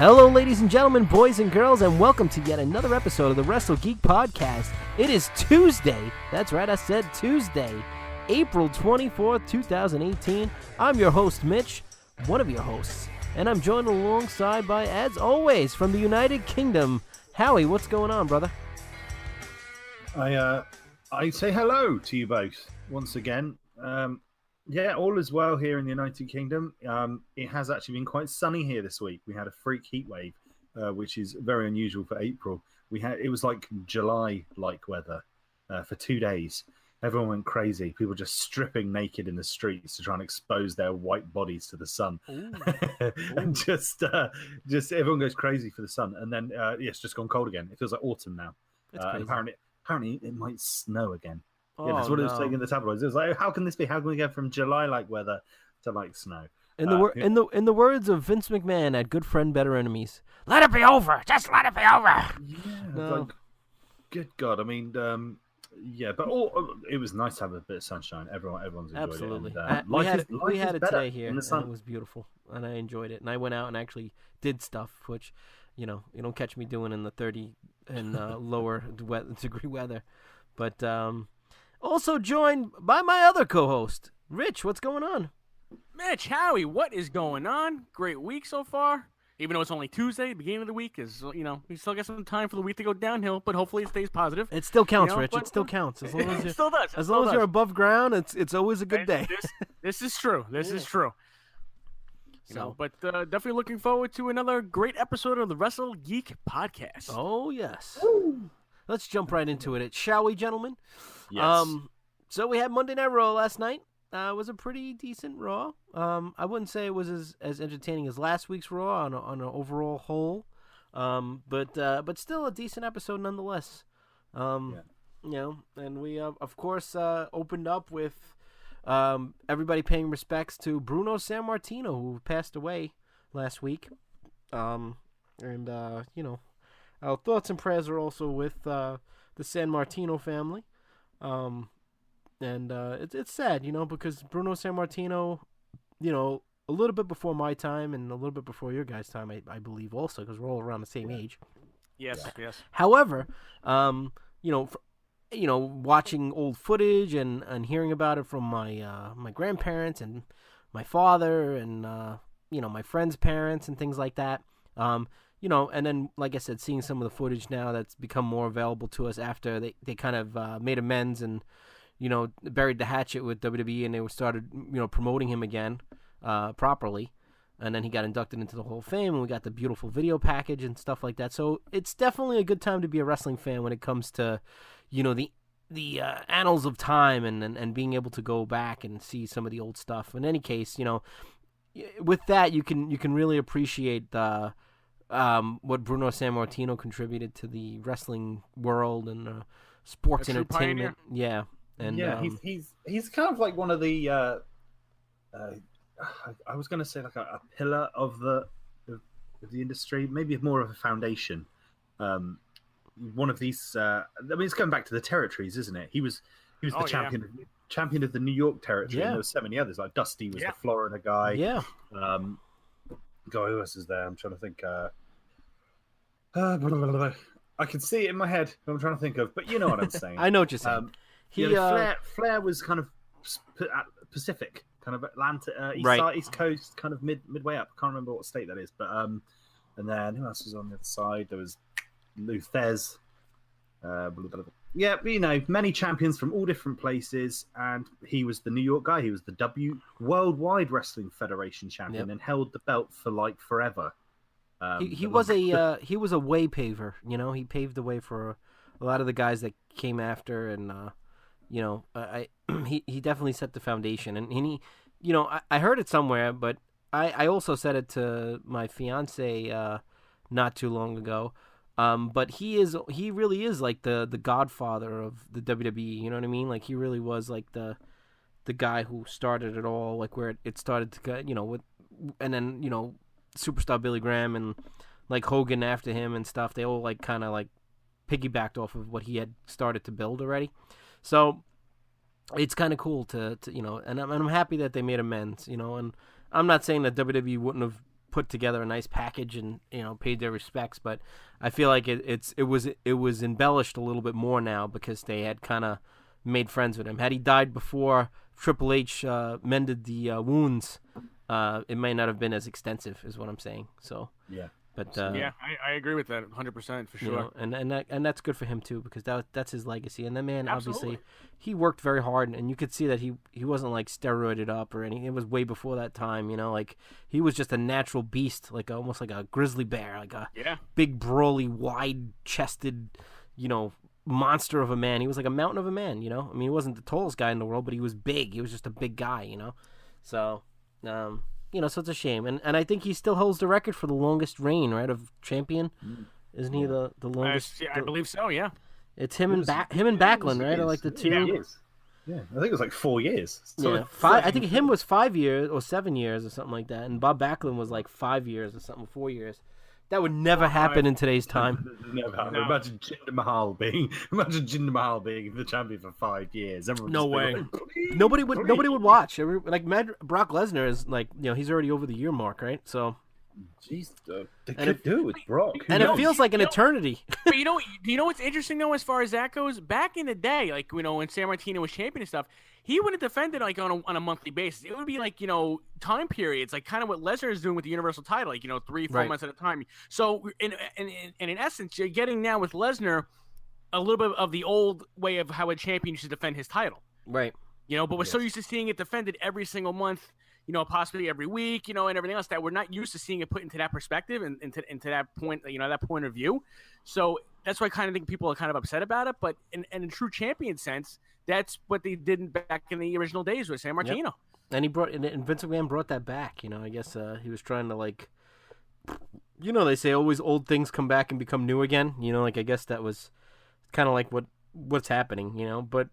Hello, ladies and gentlemen, boys and girls, and welcome to yet another episode of the Wrestle Geek podcast. It is Tuesday. That's right, I said Tuesday, April 24th, 2018. I'm your host, Mitch, one of your hosts, and I'm joined alongside by, as always, from the United Kingdom, Howie. What's going on, brother? I say hello to you both once again. Yeah, all is well here in the United Kingdom. It has actually been quite sunny here this week. We had a freak heat wave, which is very unusual for April. It was like July-like weather for 2 days. Everyone went crazy. People just stripping naked in the streets to try and expose their white bodies to the sun. And just everyone goes crazy for the sun. And then it's just gone cold again. It feels like autumn now. Apparently it might snow again. Yeah, that's what it was saying in the tabloids. It was like, how can this be? How can we get from July-like weather to like snow? In the words of Vince McMahon at Good Friend, Better Enemies, let it be over. Just let it be over. Yeah, like, good God. I mean, yeah, but it was nice to have a bit of sunshine. Everyone's enjoyed Absolutely. it. Absolutely. We had it today here, and it was beautiful, and I enjoyed it. And I went out and actually did stuff, which, you don't catch me doing in the 30 and lower degree weather. But also joined by my other co-host, Rich. What's going on? Mitch, Howie, what is going on? Great week so far. Even though it's only Tuesday, beginning of the week is, we still got some time for the week to go downhill, but hopefully it stays positive. It still counts, Rich. It still counts. As long as it still does. As long as you're above ground, it's always a good day. This is true. This is true. But definitely looking forward to another great episode of the Wrestle Geek podcast. Oh, yes. Woo. Let's jump right into it, shall we, gentlemen? Yes. So we had Monday Night Raw last night. It was a pretty decent Raw. I wouldn't say it was as entertaining as last week's Raw on an overall whole, but still a decent episode nonetheless. And we of course opened up with everybody paying respects to Bruno Sammartino, who passed away last week. Our thoughts and prayers are also with the Sammartino family. It's sad, because Bruno Sammartino, a little bit before my time and a little bit before your guys' time, I believe also, because we're all around the same age. Yes. However, watching old footage and hearing about it from my grandparents and my father and, my friends' parents and things like that, and then, like I said, seeing some of the footage now that's become more available to us after they kind of made amends and, buried the hatchet with WWE, and they started, promoting him again properly. And then he got inducted into the Hall of Fame, and we got the beautiful video package and stuff like that. So it's definitely a good time to be a wrestling fan when it comes to, the annals of time and being able to go back and see some of the old stuff. In any case, with that, you can really appreciate what Bruno Sammartino contributed to the wrestling world and sports entertainment. Yeah. And he's kind of like one of the I was going to say like a pillar of the industry, maybe more of a foundation. One of these, it's going back to the territories, isn't it? He was the champion of the New York territory, and there were so many others. Like Dusty was the Florida guy. Yeah. God, who else is there? I'm trying to think. I can see it in my head. Who I'm trying to think of, but you know what I'm saying. I know what you're saying. Flair was kind of Pacific, kind of Atlantic, East Coast, kind of midway up. I can't remember what state that is, but and then who else was on the other side? There was Luthez. Many champions from all different places, and he was the New York guy. He was the Worldwide Wrestling Federation champion and held the belt for like forever. He was a way paver. He paved the way for a lot of the guys that came after, and he definitely set the foundation. And he, I heard it somewhere, but I also said it to my fiance not too long ago. But he really is like the godfather of the WWE. You know what I mean? Like he really was like the guy who started it all, like where it started to go, with, and then Superstar Billy Graham and like Hogan after him and stuff. They all like kind of like piggybacked off of what he had started to build already. So it's kind of cool to and I'm happy that they made amends, and I'm not saying that WWE wouldn't have put together a nice package and paid their respects. But I feel like it was embellished a little bit more now because they had kind of made friends with him. Had he died before Triple H mended the wounds, it might not have been as extensive, is what I'm saying. So yeah. But yeah, I agree with that 100% for sure. And that's good for him too, because that's his legacy. And the man, Absolutely. obviously, he worked very hard, and you could see that he wasn't like steroided up or anything. It was way before that time, like he was just a natural beast, like almost like a grizzly bear, like a big, brawly, wide-chested, monster of a man. He was like a mountain of a man, I mean, he wasn't the tallest guy in the world, but he was big. He was just a big guy, So, so it's a shame. And I think he still holds the record for the longest reign, right, of champion. Isn't he the longest? I believe so, yeah. It's him and Backlund, right? Are like the two. Yeah, I think it was like 4 years. So yeah, I think him was 5 years or 7 years or something like that. And Bob Backlund was like 5 years or something, 4 years. That would never happen in today's time. Never happen. No. Imagine Jinder Mahal being the champion for 5 years. No way. Like, nobody would watch. Brock Lesnar is like, he's already over the year mark, right? So. Jeez, they could do it with Brock. And it feels like an eternity. But you know what's interesting though, as far as that goes? Back in the day, like when San Martino was champion and stuff, he wouldn't defend it like on a monthly basis. It would be like time periods, like kind of what Lesnar is doing with the Universal title, like 3-4 months at a time. So in essence, you're getting now with Lesnar a little bit of the old way of how a champion should defend his title, right? But we're so used to seeing it defended every single month. Possibly every week, and everything else, that we're not used to seeing it put into that perspective and into that point, that point of view. So that's why I kind of think people are kind of upset about it. But in true champion sense, that's what they did back in the original days with San Martino. Yep. And Vince McMahon brought that back. I guess he was trying to they say always old things come back and become new again. I guess that was kind of like what's happening. But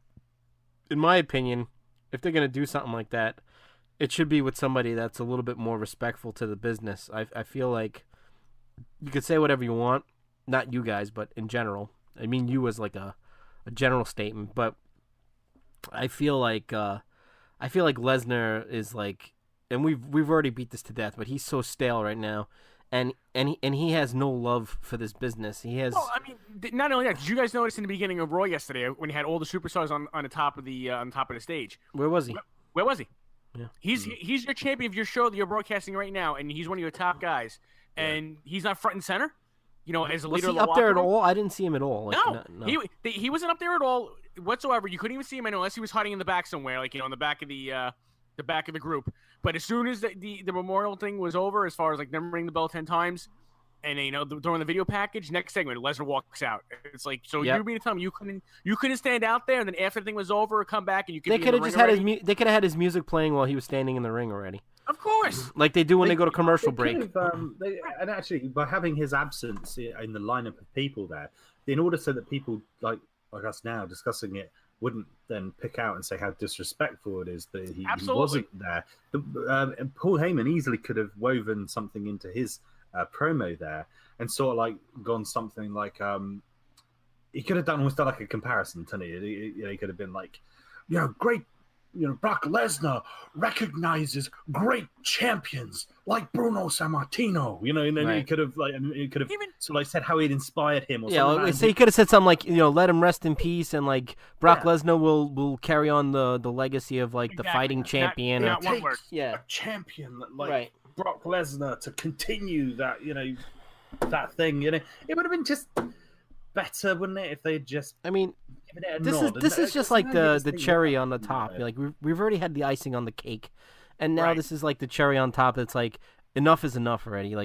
in my opinion, if they're gonna do something like that, it should be with somebody that's a little bit more respectful to the business. I feel like you could say whatever you want, not you guys, but in general. I mean, you as like a general statement, but I feel like Lesnar is like, and we've already beat this to death, but he's so stale right now, and he has no love for this business. He has. Well, I mean, not only that. Did you guys notice in the beginning of Raw yesterday when he had all the superstars on the top of the stage? Where was he? Where was he? Yeah. He's your champion of your show that you're broadcasting right now, and he's one of your top guys, and he's not front and center. As a leader. Was he up there at all? I didn't see him at all. No. He wasn't up there at all whatsoever. You couldn't even see him unless he was hiding in the back somewhere, in the back of the back of the group. But as soon as the memorial thing was over, as far as them ringing the bell 10 times, and during the video package, next segment, Lesnar walks out. It's like, so you mean to tell me you couldn't stand out there, and then after the thing was over, come back and you could. They could have just had they could have had his music playing while he was standing in the ring already. Of course, like they do when they go to commercial break. And actually, by having his absence in the lineup of people there, in order so that people like us now discussing it wouldn't then pick out and say how disrespectful it is that he wasn't there. Paul Heyman easily could have woven something into his promo there and sort of gone something like he could have almost done like a comparison, to he could have been like, great, Brock Lesnar recognizes great champions like Bruno Sammartino, and then he could have said how it inspired him or something. So he could have said something like, let him rest in peace, and Brock Lesnar will carry on the legacy of the fighting champion. A champion like Brock Lesnar to continue that, that thing, it would have been just better, wouldn't it, if they just. I mean, this is just like the cherry on the top. We've already had the icing on the cake, and now this is like the cherry on top. It's like enough is enough already.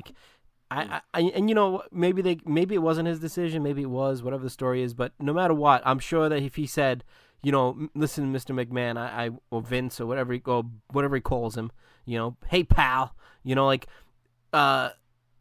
Maybe it wasn't his decision, maybe it was, whatever the story is. But no matter what, I'm sure that if he said, listen, Mr. McMahon, or Vince or whatever he calls him, hey pal,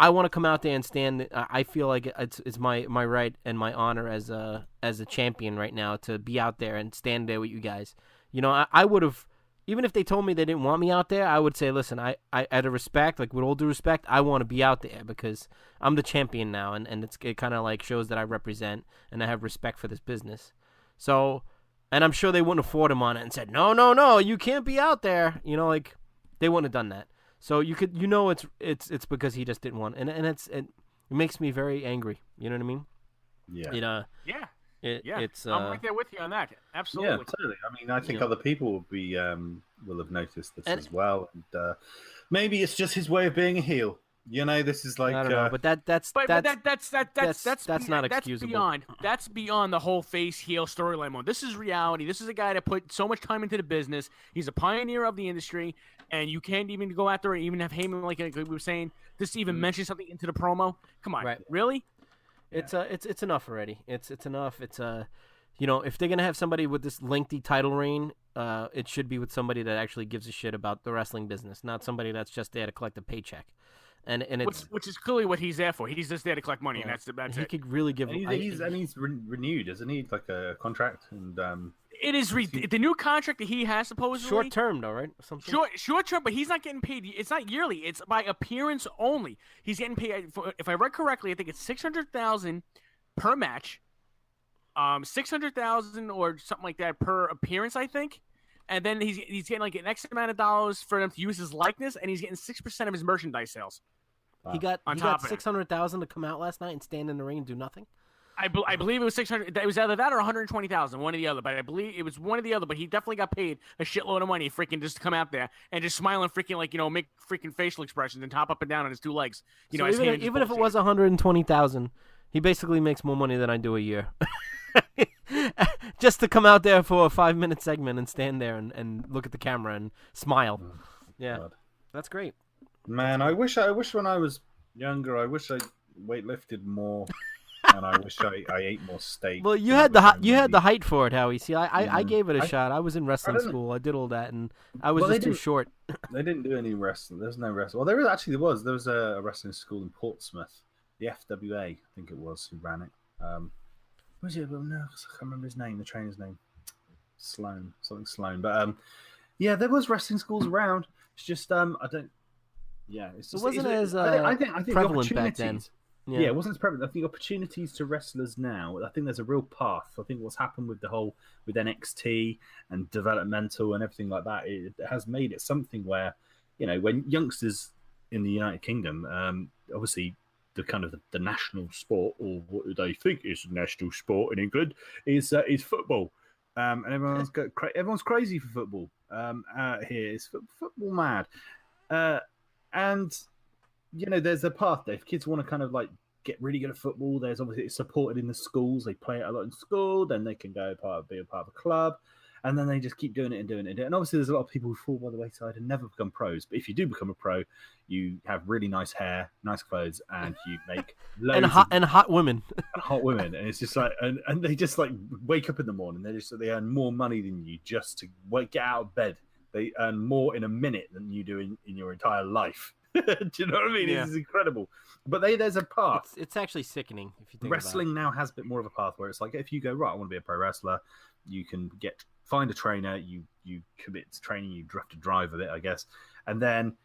I want to come out there and stand. I feel like it's my right and my honor as a champion right now to be out there and stand there with you guys. I would have, even if they told me they didn't want me out there, I would say, listen, I out of respect, with all due respect, I want to be out there because I'm the champion now, and it kind of shows that I represent and I have respect for this business. So, and I'm sure they wouldn't have fought him on it and said, no, you can't be out there. They wouldn't have done that. So it's because he just didn't want, and it makes me very angry. You know what I mean? Yeah. It's I'm right there with you on that. Absolutely. Yeah, totally. I mean, I think other people will have noticed this as well, and maybe it's just his way of being a heel. This is like I don't know, but that's not excusable. That's beyond the whole face heel storyline mode. This is reality. This is a guy that put so much time into the business. He's a pioneer of the industry, and you can't even go out there and even have Heyman like we were saying. Just even mention something into the promo. Come on, really? It's enough already. It's enough. It's if they're gonna have somebody with this lengthy title reign, it should be with somebody that actually gives a shit about the wrestling business, not somebody that's just there to collect a paycheck. And it's which is clearly what he's there for. He's just there to collect money, and that's he it. could really give. He's renewed, doesn't he? Like a contract, and it is the new contract that he has supposedly short term though, right? Something short term, but he's not getting paid. It's not yearly. It's by appearance only. He's getting paid. If I read correctly, I think it's $600,000 per match, $600,000 or something like that per appearance, I think. And then he's getting like an X amount of dollars for them to use his likeness, and he's getting 6% of his merchandise sales. He got $600,000 to come out last night and stand in the ring and do nothing. I believe it was 600. It was either that or 120,000, one or the other. But I believe it was one or the other. But he definitely got paid a shitload of money, freaking just to come out there and just smile and freaking make freaking facial expressions and hop up and down on his two legs. Even if it was 120,000, he basically makes more money than I do a year. Just to come out there for a 5-minute segment and stand there and look at the camera and smile. God. That's great. Man, I wish when I was younger, I wish I weightlifted more, and I wish I ate more steak. Well, you had the height for it, Howie. See, I gave it a shot. I was in wrestling school. I did all that, and I was just too short. They didn't do any wrestling. There's no wrestling. Well, there was a wrestling school in Portsmouth, the FWA, I think it was, who ran it. Was it? Well, no, I can't remember his name. The trainer's name, Sloan, something Sloan. But yeah, there was wrestling schools around. It's just I don't. Yeah, it wasn't as I think prevalent back then. Yeah, it wasn't as prevalent. I think opportunities to wrestlers now. I think there's a real path. I think what's happened with with NXT and developmental and everything like that, it has made it something where when youngsters in the United Kingdom, obviously the kind of the national sport, or what they think is the national sport in England, is football. And everyone's crazy for football here. It's football mad. And there's a path there. If kids want to kind of like get really good at football, there's obviously it's supported in the schools. They play it a lot in school. Then they can be a part of a club, and then they just keep doing it and doing it. And obviously, there's a lot of people who fall by the wayside and never become pros. But if you do become a pro, you have really nice hair, nice clothes, and you make loads and hot women. Hot women, and it's just like and they just like wake up in the morning. They earn more money than you just to get out of bed. They earn more in a minute than you do in your entire life. Do you know what I mean? Yeah. It's incredible. But there's a path. It's actually sickening if you think wrestling about it. Now has a bit more of a path where it's like if you go, right, I want to be a pro wrestler, you can find a trainer, you commit to training, you have to drive a bit, I guess, and then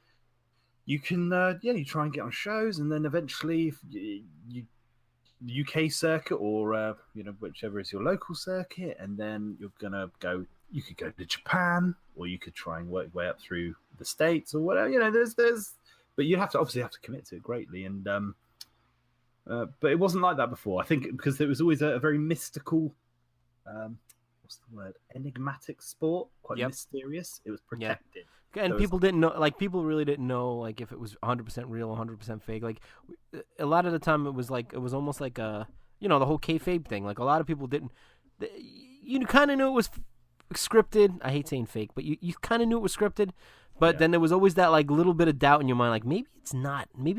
you can you try and get on shows, and then eventually you UK circuit or whichever is your local circuit, and then you're gonna go. You could go to Japan, or you could try and work your way up through the States or whatever. There's, but you have to commit to it greatly, and but it wasn't like that before. I think because there was always a very mystical, what's the word? Enigmatic sport, quite mysterious. It was protected. Yeah. And people didn't know, like people really didn't know, like if it was 100% real, 100% fake. Like a lot of the time, it was almost like the whole kayfabe thing. Like a lot of people didn't. You kind of knew it was scripted. I hate saying fake, but you kind of knew it was scripted. But then there was always that like little bit of doubt in your mind, like maybe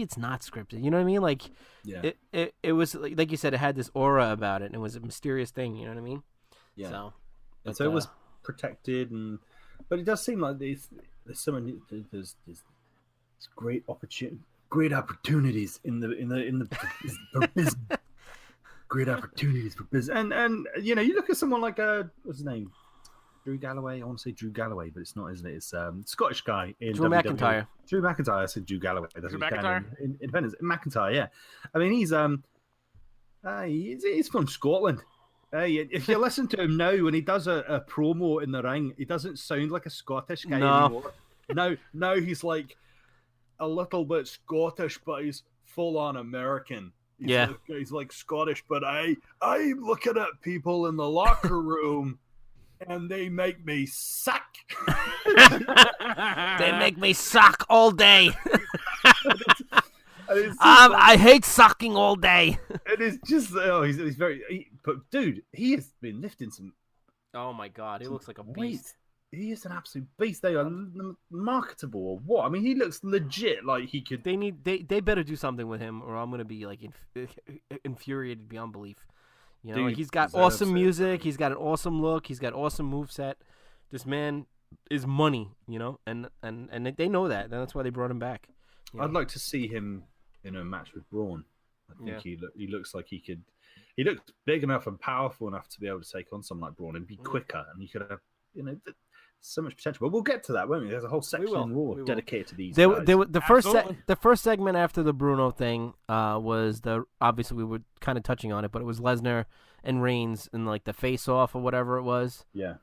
it's not scripted. You know what I mean? Like it was like you said, it had this aura about it, and it was a mysterious thing. You know what I mean? Yeah. So it was protected, but it does seem like there's great opportunities in the for business. Great opportunities for business, and you look at someone like what's his name? Drew Galloway. I want to say Drew Galloway, but it's not, isn't it? It's Scottish guy in Drew WWE. McIntyre. Drew McIntyre. I said Drew Galloway. That's Drew what McIntyre. In Independence. McIntyre, yeah. I mean, he's from Scotland. If you listen to him now when he does a promo in the ring, he doesn't sound like a Scottish guy anymore. No, he's like a little bit Scottish, but he's full on American. He's like Scottish, but I'm looking at people in the locker room, and they make me suck. They make me suck all day. I hate sucking all day. It is just he's very. But dude, he has been lifting some. Oh my god, he looks like a beast. He is an absolute beast. They are marketable or what? I mean, he looks legit like he could. They better do something with him, or I'm gonna be like infuriated beyond belief. You know, he's got awesome music. He's got an awesome look. He's got awesome moveset. This man is money, you know, and they know that. And that's why they brought him back. You know? I'd like to see him in a match with Braun. I think he looks like he could. He looks big enough and powerful enough to be able to take on someone like Braun and be quicker. And you could have, so much potential. But we'll get to that, won't we? There's a whole section in Raw dedicated to these guys. The first segment after the Bruno thing was obviously we were kind of touching on it, but it was Lesnar and Reigns in like the face off or whatever it was. Yeah.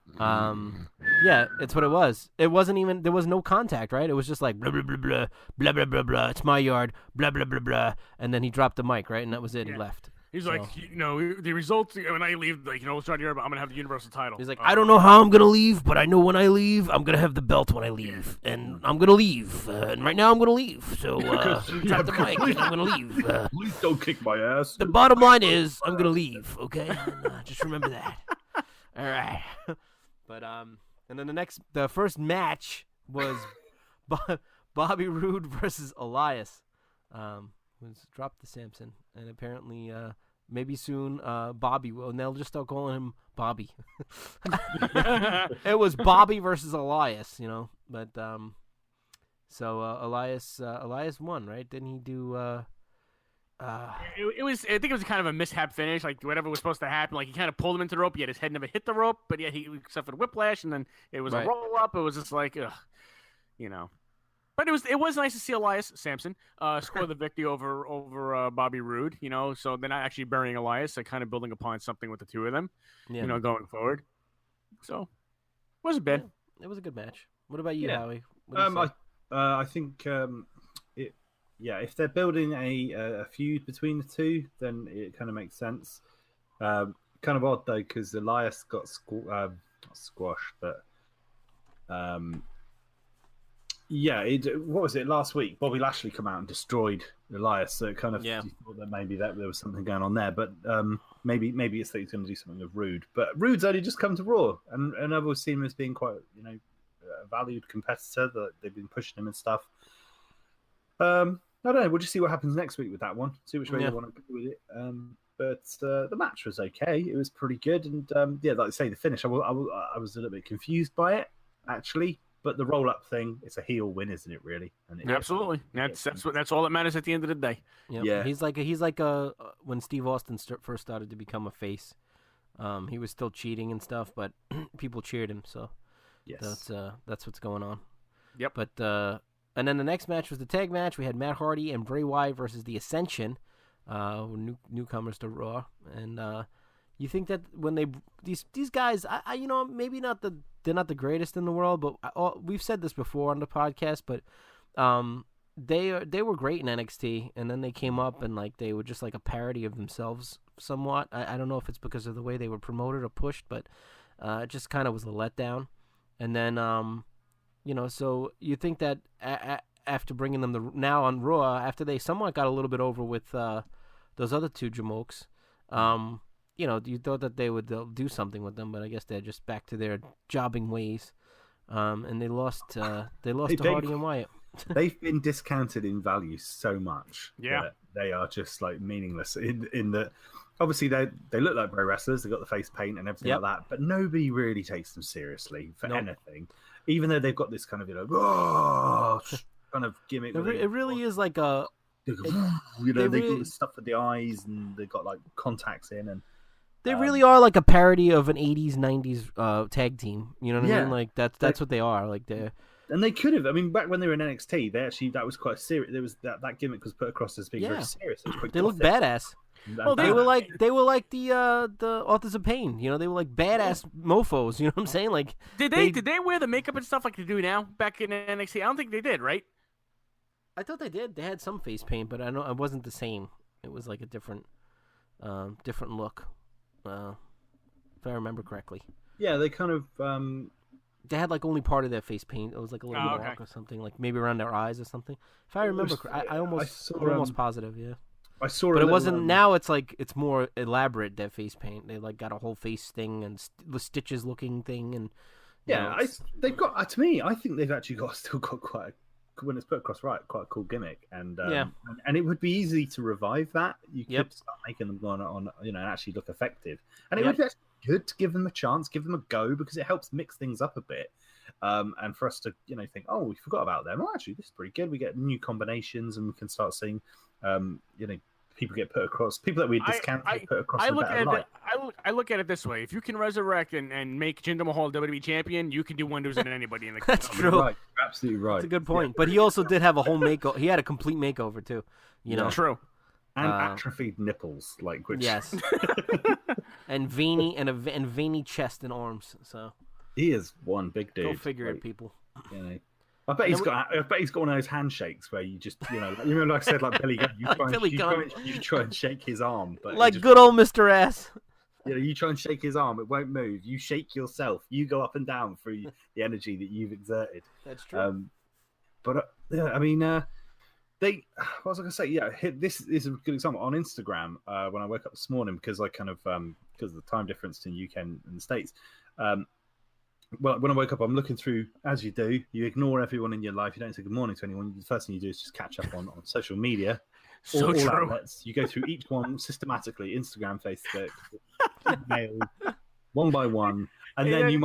Yeah, it's what it was. It wasn't even, there was no contact, right? It was just like blah blah blah blah blah blah blah blah. It's my yard, blah blah blah blah, and then he dropped the mic, right, and that was it. Yeah. He left. He's like, the results when I leave, like, start here, but I'm gonna have the Universal title. He's like, I don't know how I'm gonna leave, but I know when I leave, I'm gonna have the belt when I leave, and I'm gonna leave. And right now, I'm gonna leave. So drop the mic, and I'm gonna leave. Please don't kick my ass. The bottom line is, I'm gonna leave. Okay, and, just remember that. All right. But and then the first match was Bobby Roode versus Elias. Was dropped to Samson, and apparently maybe soon Bobby will, and they'll just start calling him Bobby. It was Bobby versus Elias, but so Elias won, right? Didn't he do it was, I think it was kind of a mishap finish, like whatever was supposed to happen. Like he kind of pulled him into the rope, yet his head never hit the rope, but yet he suffered whiplash, and then it was a roll up. It was just like, But it was nice to see Elias Samson score the victory over Bobby Roode. So they're not actually burying Elias. They're kind of building upon something with the two of them. Yeah. Going forward. So it wasn't bad. Yeah, it was a good match. What about you, Howie? I think if they're building a feud between the two, then it kind of makes sense. Kind of odd though, because Elias got squashed, but. What was it last week? Bobby Lashley come out and destroyed Elias, so it kind of you thought that maybe there was something going on there, but maybe it's that he's going to do something with Roode. But Roode's only just come to Raw, and I've always seen him as being quite a valued competitor. That they've been pushing him and stuff. I don't know. We'll just see what happens next week with that one. See which way they want to go with it. But the match was okay. It was pretty good, and like I say, the finish. I was a little bit confused by it actually. But the roll-up thing, it's a heel win, isn't it? Really? Absolutely. That's all that matters at the end of the day. Yep. Yeah. He's like when Steve Austin first started to become a face. He was still cheating and stuff, but people cheered him. So yes, that's what's going on. Yep. But and then the next match was the tag match. We had Matt Hardy and Bray Wyatt versus the Ascension, newcomers to Raw. And you think that when these guys, maybe they're not the greatest in the world, but we've said this before on the podcast, but they were great in NXT, and then they came up and like they were just like a parody of themselves somewhat. I don't know if it's because of the way they were promoted or pushed, but it just kind of was a letdown. And then so you think that after bringing them now on Raw, after they somewhat got a little bit over with those other two jamokes, you thought that they'll do something with them, but I guess they're just back to their jobbing ways. And they lost to Hardy and Wyatt. They've been discounted in value so much. Yeah. That they are just like meaningless in that. Obviously, they look like pro wrestlers. They've got the face paint and everything like that, but nobody really takes them seriously for anything. Even though they've got this kind of kind of gimmick. It really is like a. They got stuff for the eyes, and they've got like contacts in, and they really are like a parody of an 80s, 90s tag team. You know what I mean? Like that's what they are. Like they. And they could have. I mean, back when they were in NXT, that was quite serious. There was that gimmick was put across as being very serious. They look badass. Well, they were like the Authors of Pain. They were like badass mofos. You know what I'm saying? Like, did they wear the makeup and stuff like they do now back in NXT? I don't think they did, right? I thought they did. They had some face paint, but I know it wasn't the same. It was like a different look, if I remember correctly. Yeah, they kind of. They had like only part of their face paint. It was like a little bit dark or something, like maybe around their eyes or something. If I remember, I'm almost positive. Yeah. I saw, but it wasn't. Now it's like it's more elaborate. Their face paint. They like got a whole face thing and the stitches looking thing, and they've got. To me, I think they've actually still got quite. When it's put across right, quite a cool gimmick, and and it would be easy to revive that. You could start making them go on, and actually look effective, and it would be actually good to give them a chance, give them a go, because it helps mix things up a bit, and for us to think, oh, we forgot about them. Oh, actually, this is pretty good. We get new combinations, and we can start seeing, people get put across, people that we discounted put across. I look at it this way: if you can resurrect and make Jinder Mahal WWE champion, you can do wonders in anybody in the That's company. true. Right. You're absolutely right. That's a good point. But he also did have a whole makeover. He had a complete makeover too. True. And atrophied nipples, yes, and veiny chest and arms. So he is one big dude. Go figure it, people. I bet he's got one of those handshakes where you just you remember like I said, like Billy Gunn, you try and shake his arm, but like good old Mr. Ass. You try and shake his arm, it won't move. You shake yourself. You go up and down through the energy that you've exerted. That's true. What was I going to say? Yeah, this is a good example on Instagram. When I woke up this morning, because I kind of because of the time difference between UK and the States. Well, when I woke up, I'm looking through, as you do. You ignore everyone in your life. You don't say good morning to anyone. The first thing you do is just catch up on social media. All outlets. You go through each one systematically: Instagram, Facebook, email, one by one, and then you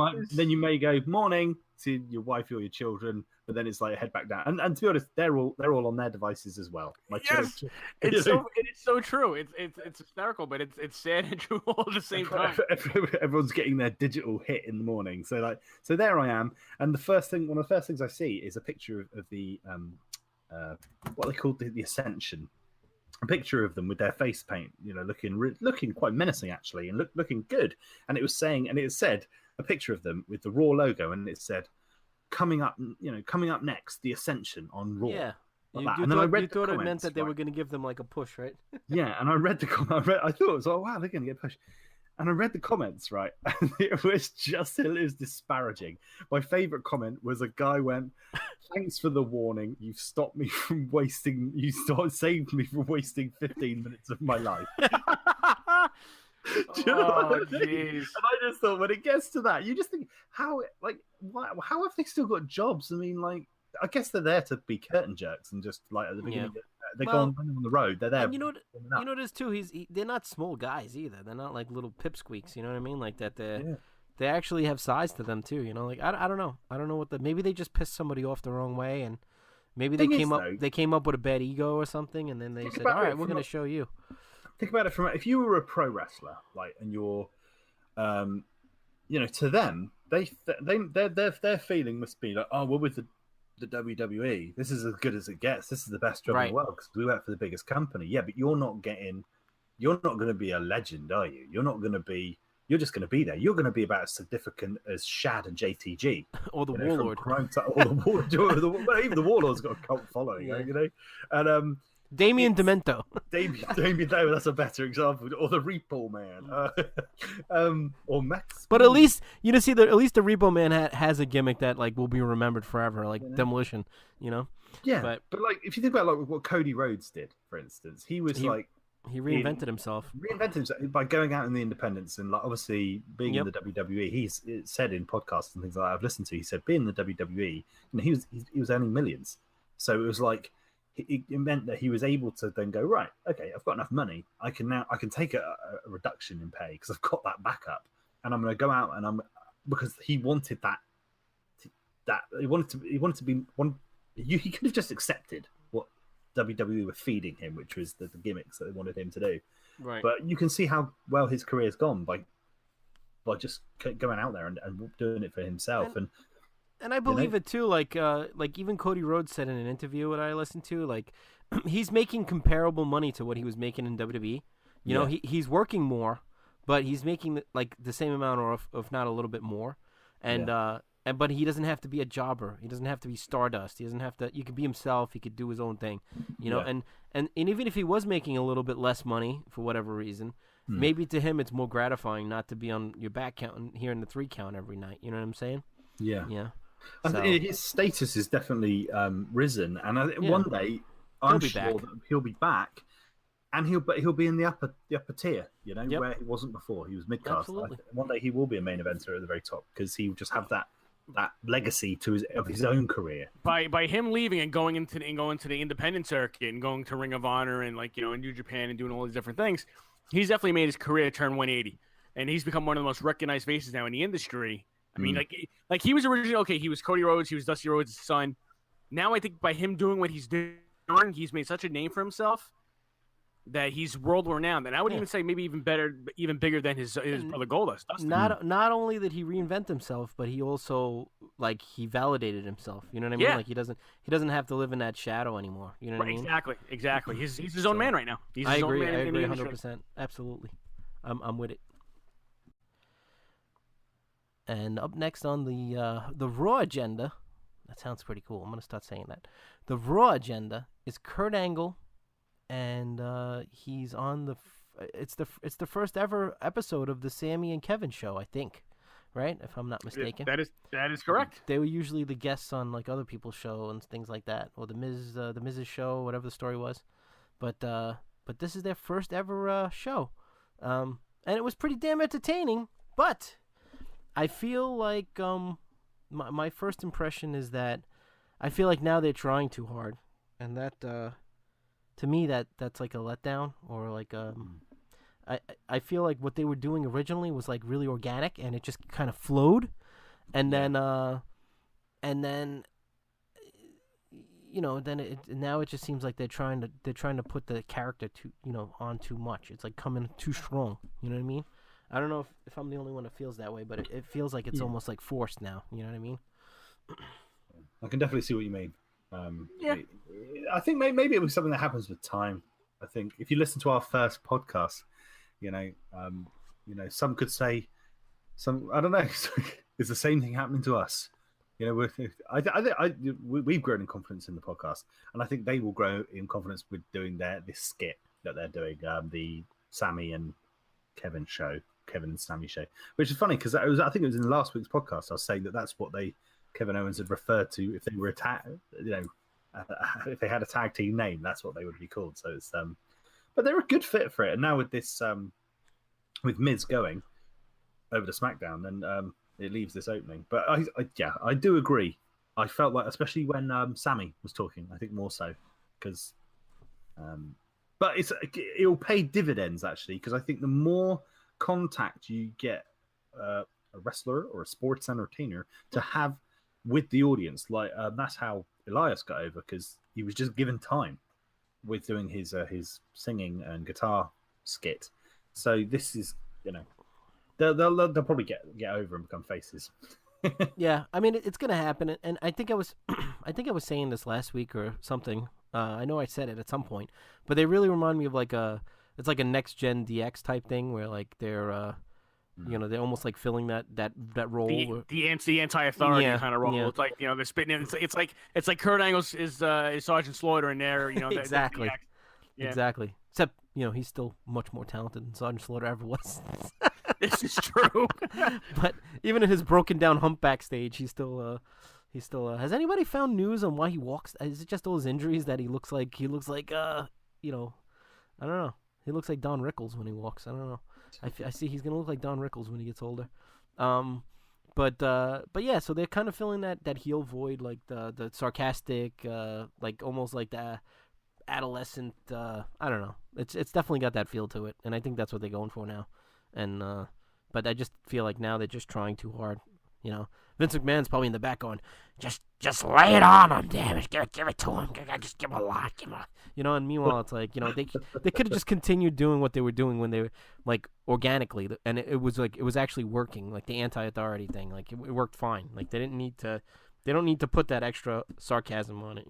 may go morning to your wife or your children, but then it's like head back down. And to be honest, they're all on their devices as well. Yes, it's so true. It's hysterical, but it's sad and true all at the same time. Everyone's getting their digital hit in the morning. So there I am, and one of the first things I see is a picture of the what they call the Ascension. A picture of them with their face paint, looking quite menacing actually, and looking good. And it said a picture of them with the Raw logo, and it said, coming up next, the Ascension on Raw. Yeah. And then I read thought it meant that they were going to give them like a push, right? Yeah, and I read the comment. I thought it was, oh wow, they're going to get pushed. And I read the comments, right? And it was disparaging. My favorite comment was a guy went, "Thanks for the warning. You saved me from wasting 15 minutes of my life." Jeez. And I just thought, when it gets to that, you just think, how have they still got jobs? I mean, like, I guess they're there to be curtain jerks and just like at the beginning. Yeah. They go on the road. They're there. And you know what it is too. They're not small guys either. They're not like little pipsqueaks. You know what I mean? Like that. They actually have size to them too. Like I don't know. I don't know maybe they just pissed somebody off the wrong way, and maybe they came up with a bad ego or something, and then they said, "All right, we're going to show you." Think about it if you were a pro wrestler, like, and you're, to them, their feeling must be like, oh, we're with the WWE. This is as good as it gets. This is the best job in the world because we work for the biggest company. Yeah, but you're not going to be a legend, are you? You're just going to be there. You're going to be about as significant as Shad and JTG. Or the Warlord. Even the Warlord's got a cult following, And Damien Demento. Damien, that's a better example. Or the Repo Man. Or Max. But at least the Repo Man has a gimmick that like will be remembered forever, like Demolition. Yeah, but like if you think about like what Cody Rhodes did, for instance, he reinvented himself. By going out in the independents and like obviously being in the WWE. He's said in podcasts and things like that I've listened to. He said being in the WWE, he was earning millions, so it was like. It meant that he was able to then go, right, okay, I've got enough money. I can take a reduction in pay because I've got that backup, and I'm going to go out and because he wanted he could have just accepted what WWE were feeding him, which was the gimmicks that they wanted him to do. Right. But you can see how well his career's gone by just going out there and doing it for himself. And I believe it too. Like even Cody Rhodes said in an interview that I listened to, like he's making comparable money to what he was making in WWE. He's working more, but he's making like the same amount, or if not a little bit more. And but he doesn't have to be a jobber. He doesn't have to be Stardust. He doesn't have to. You could be himself. He could do his own thing, you know. Yeah. And even if he was making a little bit less money for whatever reason, maybe to him it's more gratifying not to be on your back count and hearing the 3 count every night. You know what I'm saying? Yeah. Yeah. I So, think his status is definitely risen, and Yeah. one day I'm be sure back. that he'll be back, and he'll be in the upper tier, you know, Yep. where he wasn't before. He was mid cast. Absolutely. One day he will be a main eventer at the very top because he will just have that legacy of his own career. By him leaving and going into the independent circuit and going to Ring of Honor and in New Japan and doing all these different things, he's definitely made his career turn 180, and he's become one of the most recognized faces now in the industry. I mean, like he was originally he was Cody Rhodes, he was Dusty Rhodes' son. Now I think by him doing what he's doing, he's made such a name for himself that he's world renowned. And I would even say maybe even bigger than his brother Goldust. Dustin. not only did he reinvent himself, but he also he validated himself. You know what I mean? Yeah. Like he doesn't have to live in that shadow anymore. You know what I mean? Exactly. He's his own man right now. He's I his agree. own man I in the agree industry. 100%. Absolutely. I'm with it. And up next on the Raw agenda, that sounds pretty cool. I'm gonna start saying that. The Raw agenda is Kurt Angle, and he's on it's the first ever episode of the Sammy and Kevin show, I think, right? If I'm not mistaken. That is correct. They were usually the guests on like other people's show and things like that, or the Miz's show, whatever the story was. But this is their first ever show, and it was pretty damn entertaining. But I feel like my first impression is that I feel like now they're trying too hard, and that to me that's like a letdown, or like I feel like what they were doing originally was like really organic, and it just kind of flowed, and then now it just seems like they're trying to put the character on too much. It's like coming too strong. You know what I mean? I don't know if I'm the only one that feels that way, but it feels like it's almost like forced now. You know what I mean? I can definitely see what you mean. Yeah. I think maybe it was something that happens with time. I think if you listen to our first podcast, some could say I don't know. It's the same thing happening to us. We've grown in confidence in the podcast, and I think they will grow in confidence with doing this skit that they're doing, the Sammy and Kevin and Sammy show, which is funny because I think it was in last week's podcast. I was saying that's what Kevin Owens had referred to if they were if they had a tag team name, that's what they would be called. So it's but they're a good fit for it. And now with this with Miz going over to SmackDown, then it leaves this opening. But I do agree. I felt like, especially when Sammy was talking, I think more so because but it'll pay dividends actually, because I think the more contact you get a wrestler or a sports entertainer to have with the audience, like that's how Elias got over, because he was just given time with doing his singing and guitar skit. So this is they'll probably get over and become faces. Yeah, I mean it's gonna happen, and I think I was saying this last week or something. I know I said it at some point, but they really remind me of it's like a next gen DX type thing where like they're they're almost like filling that role. The anti-authority kind of role. Yeah. It's like they're spitting. It's like Kurt Angle is Sergeant Slaughter in there. Exactly. Yeah. Exactly. Except he's still much more talented than Sergeant Slaughter ever was. This is true. But even in his broken down humpback stage, he still has anybody found news on why he walks? Is it just all his injuries that he looks like I don't know. He looks like Don Rickles when he walks. I don't know. I see he's gonna look like Don Rickles when he gets older. But yeah, so they're kind of filling that heel void, like the sarcastic, like almost like the adolescent. I don't know. It's definitely got that feel to it, and I think that's what they're going for now. And but I just feel like now they're just trying too hard. Vince McMahon's probably in the back going, just lay it on him, damn it, give it to him, just give him a lot, and meanwhile it's like, they could have just continued doing what they were doing when they were like organically, and it was actually working, like the anti-authority thing, like it worked fine, like they don't need to put that extra sarcasm on it,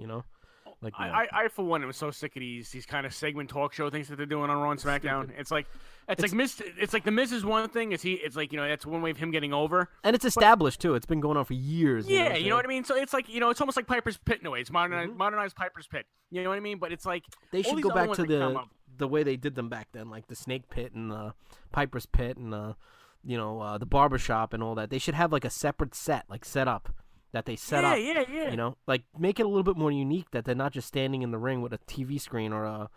Like I for one am so sick of these kind of segment talk show things that they're doing on Raw and SmackDown. It's like the Miz is one thing. It's like that's one way of him getting over. and it's established too. It's been going on for years. Yeah, you know what I mean. So it's like it's almost like Piper's Pit in a way. It's modernized Piper's Pit. You know what I mean? But it's like They all should these go other back ones to that come up. the way they did them back then, like the Snake Pit and the Piper's Pit and the barbershop and all that. They should have like a separate set, like set up that they set up. Yeah. You know, like make it a little bit more unique that they're not just standing in the ring with a TV screen or a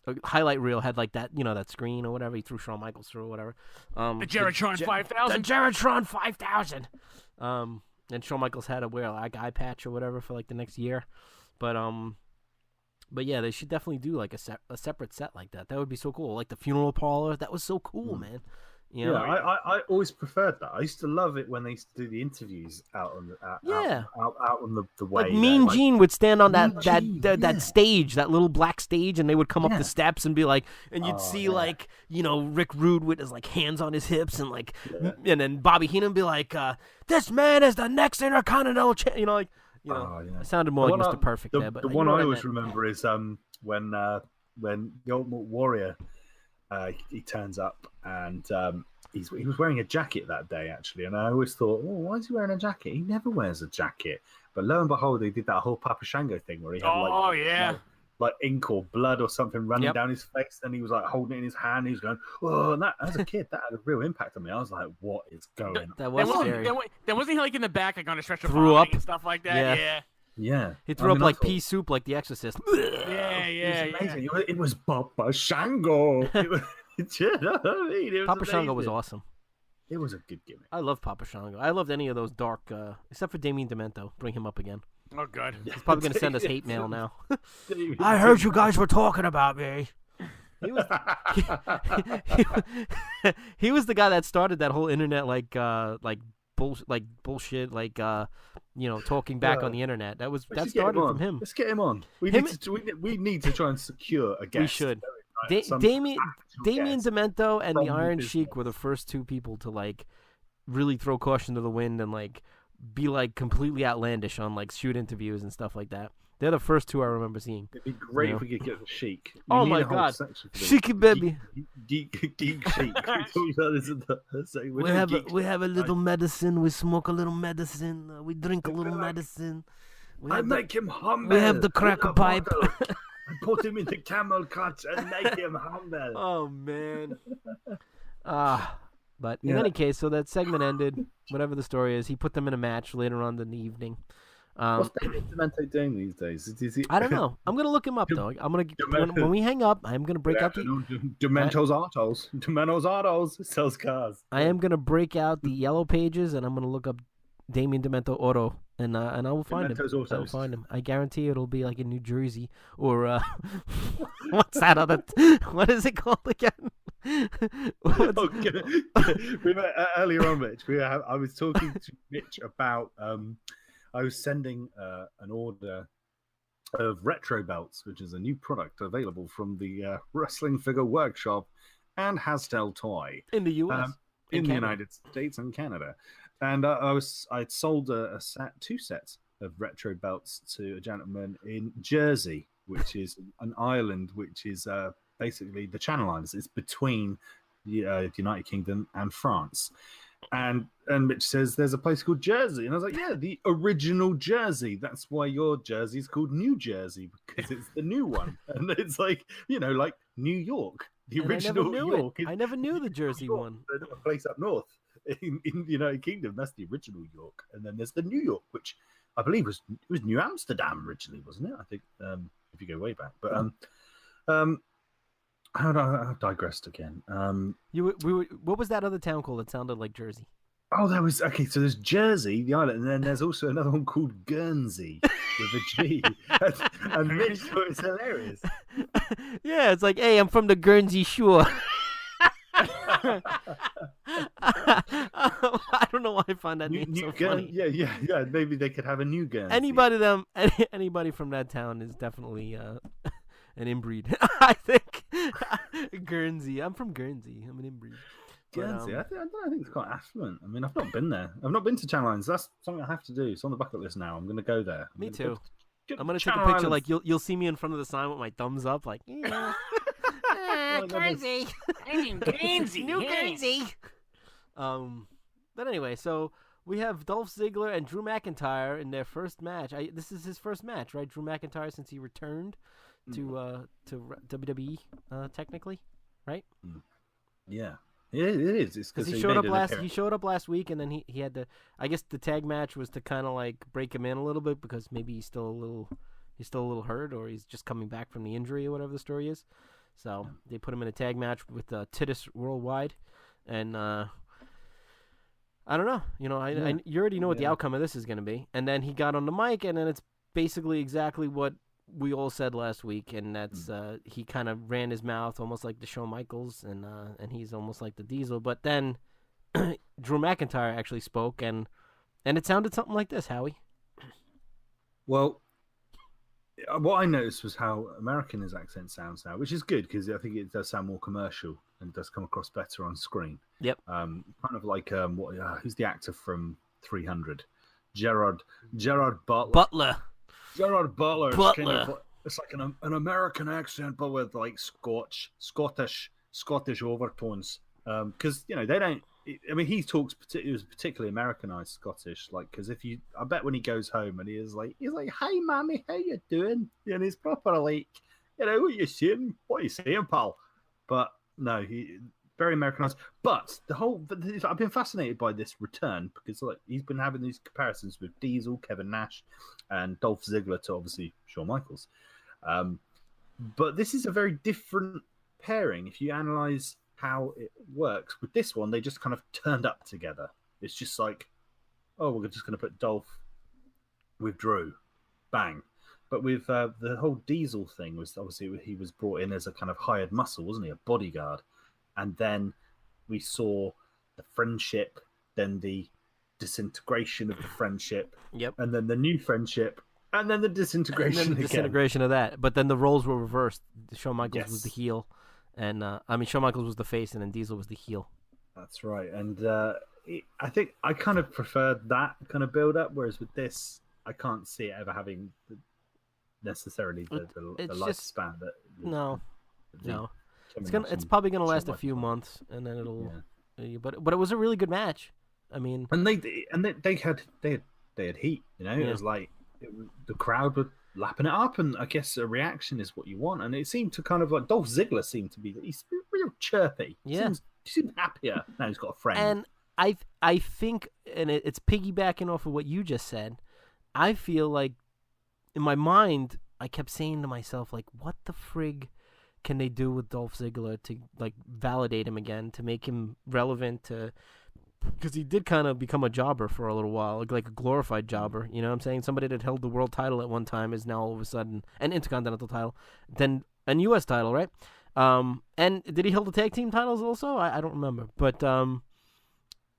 a highlight reel had like that, that screen or whatever. He threw Shawn Michaels through or whatever. The Geritron 5000. The Geritron 5000. And Shawn Michaels had to wear like eye patch or whatever for like the next year, but yeah, they should definitely do like a separate set like that. That would be so cool. Like the funeral parlor, that was so cool, man. You know? Yeah, I always preferred that. I used to love it when they used to do the interviews out on the way. Like Mean Gene would stand on that stage, that little black stage, and they would come up the steps and be like, and you'd see like Rick Rude with his like hands on his hips and like, and then Bobby Heenan be like, "This man is the next Intercontinental champion." It sounded more like Mr. Perfect there. But the one I always remember is when the Ultimate Warrior. He turns up and he was wearing a jacket that day actually, and I always thought, why is he wearing a jacket? He never wears a jacket. But lo and behold, he did that whole Papa Shango thing where he had like ink or blood or something running down his face, and he was like holding it in his hand. He was going, and that as a kid that had a real impact on me. I was like, what is going on? That was scary. Then wasn't he like in the back, like on a stretcher, threw up and stuff like that? Yeah. He threw up like pea soup, like The Exorcist. Yeah. It was amazing. It was Papa Shango. It was, you know what I mean? It was Papa amazing. Shango was awesome. It was a good gimmick. I love Papa Shango. I loved any of those dark, except for Damien Demento. Bring him up again. Oh, God. He's probably going to send us hate mail now. I heard you guys were talking about me. He was he was the guy that started that whole internet bullshit, talking back on the internet. That started from him. Let's get him on. We need to try and secure a guest. We should. Damien Demento and the Iron Sheik were the first two people to like really throw caution to the wind and like be like completely outlandish on like shoot interviews and stuff like that. They're the first two I remember seeing. It'd be great if we could get the Sheik. Oh my God, Sheiky baby, geek Sheik. We have a little medicine. We smoke a little medicine. We drink a little medicine. I make him humble. We have the cracker pipe. I put him in the camel cut and make him humble. Oh man. But in any case, so that segment ended. Whatever the story is, he put them in a match later on in the evening. What's Demento doing these days? I don't know. I'm gonna look him up though. When we hang up, I'm gonna break out the Demento's Autos. Demento's Autos sells cars. I am gonna break out the yellow pages and I'm gonna look up Damien Demento Auto and I will find him. I will find him. I guarantee it'll be like in New Jersey or what's that other? What is it called again? We met earlier on, Mitch. I was talking to Mitch about. I was sending an order of retro belts, which is a new product available from the Wrestling Figure Workshop and Hastel Toy in the U.S. In the United States and Canada. And I'd sold two sets of retro belts to a gentleman in Jersey, which is an island, which is basically the Channel Islands. It's between the United Kingdom and France. And Mitch says there's a place called Jersey, and I was like, yeah, the original Jersey. That's why your Jersey is called New Jersey, because it's the new one. And it's like like New York, the original New York. I never knew the Jersey one. There's a place up north in the United Kingdom. That's the original York, and then there's the New York, which I believe was New Amsterdam originally, wasn't it? I think if you go way back, but I digressed again. What was that other town called that sounded like Jersey? Oh, so there's Jersey, the island, and then there's also another one called Guernsey with a G. And Mitch thought it was hilarious. Yeah, it's like, hey, I'm from the Guernsey Shore. I don't know why I find that name so funny. Yeah. Maybe they could have a new Guernsey. Anybody from that town is definitely an inbreed. I think Guernsey. I'm from Guernsey. I'm an inbreed. Guernsey. I think it's quite affluent. I mean, I've not been there. I've not been to Channel Islands. That's something I have to do. It's on the bucket list now. I'm going to go there. Me too. I'm gonna take a Channel picture. Islands. Like you'll see me in front of the sign with my thumbs up. Like Guernsey, I'm Guernsey. New Guernsey. But anyway, so we have Dolph Ziggler and Drew McIntyre in their first match. This is his first match, right? Drew McIntyre since he returned to WWE, technically, right? Yeah, it is. It's because he showed up last week, and then he had to. I guess the tag match was to kind of like break him in a little bit because maybe he's still a little hurt, or he's just coming back from the injury or whatever the story is. So they put him in a tag match with Titus Worldwide, and I don't know. You already know what the outcome of this is going to be. And then he got on the mic, and then it's basically exactly what we all said last week, and that's he kind of ran his mouth almost like the Shawn Michaels, and he's almost like the Diesel. But then Drew McIntyre actually spoke, and it sounded something like this, Howie. Well, what I noticed was how American his accent sounds now, which is good because I think it does sound more commercial and does come across better on screen. Yep. Kind of like who's the actor from 300? Gerard Butler. Gerard Butler. It's like an American accent, but with like Scottish overtones. Because they don't. I mean, he talks particularly Americanized Scottish. Like, because I bet when he goes home and he's like, "Hi, mommy, how you doing?" And he's proper like, what you saying? What are you saying, pal? But no, he very Americanized. But I've been fascinated by this return because he's been having these comparisons with Diesel, Kevin Nash, and Dolph Ziggler to obviously Shawn Michaels. But this is a very different pairing if you analyze how it works. With this one, they just kind of turned up together. It's just like, oh, we're just going to put Dolph with Drew, bang. But with the whole Diesel thing was obviously he was brought in as a kind of hired muscle, wasn't he? A bodyguard. And then we saw the friendship, then the disintegration of the friendship, and then the new friendship, and then the disintegration and then the again. Disintegration of that. But then the roles were reversed. Shawn Michaels was the heel, and Shawn Michaels was the face, and then Diesel was the heel. That's right. And I think I kind of preferred that kind of build-up, whereas with this, I can't see it ever having necessarily the lifespan that. No. It's probably gonna last a few months, and then it'll. Yeah. But it was a really good match. I mean, and they had heat. It was like the crowd were lapping it up, and I guess a reaction is what you want. And it seemed to kind of like Dolph Ziggler seemed to be. He's real chirpy. Yeah, he seems happier now. He's got a friend. And I think, and it's piggybacking off of what you just said. I feel like in my mind, I kept saying to myself, like, what the frig can they do with Dolph Ziggler to like validate him again, to make him relevant, because he did kind of become a jobber for a little while, like a glorified jobber. You know what I'm saying? Somebody that held the world title at one time is now all of a sudden an intercontinental title, then a U.S. title, right? And did he hold the tag team titles also? I don't remember, but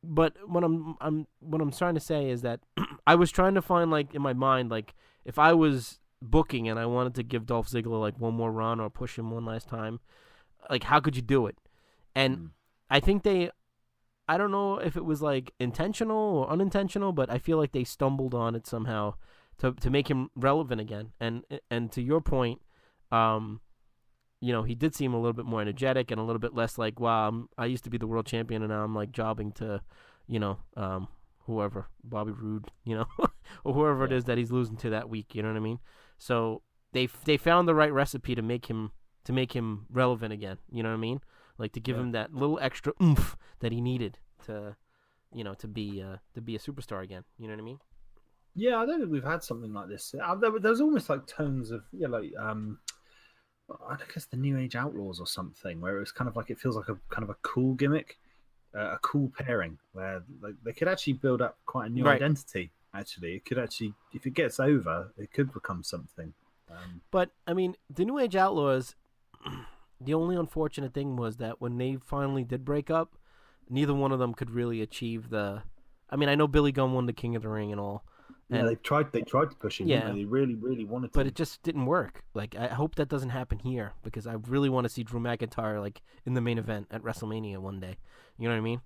what I'm trying to say is that I was trying to find, like, in my mind, like, if I was booking and I wanted to give Dolph Ziggler like one more run or push him one last time, like, how could you do it? And I think I don't know if it was like intentional or unintentional, but I feel like they stumbled on it somehow to make him relevant again. And to your point, he did seem a little bit more energetic and a little bit less like, wow, I used to be the world champion and now I'm like jobbing to, whoever, Bobby Roode, or whoever it is that he's losing to that week. You know what I mean? So they found the right recipe to make him relevant again. You know what I mean? Like to give him that little extra oomph that he needed to be a superstar again. You know what I mean? Yeah, I don't think we've had something like this. There's almost like tones of I guess the New Age Outlaws or something, where it was kind of like it feels like a kind of a cool gimmick, a cool pairing, where like they could actually build up quite a new identity. Actually, it could actually, if it gets over, it could become something. But I mean, the New Age Outlaws. The only unfortunate thing was that when they finally did break up, neither one of them could really achieve the. I mean, I know Billy Gunn won the King of the Ring and all. And they tried to push him. Yeah, they really, really wanted to. But it just didn't work. Like, I hope that doesn't happen here because I really want to see Drew McIntyre like in the main event at WrestleMania one day. You know what I mean?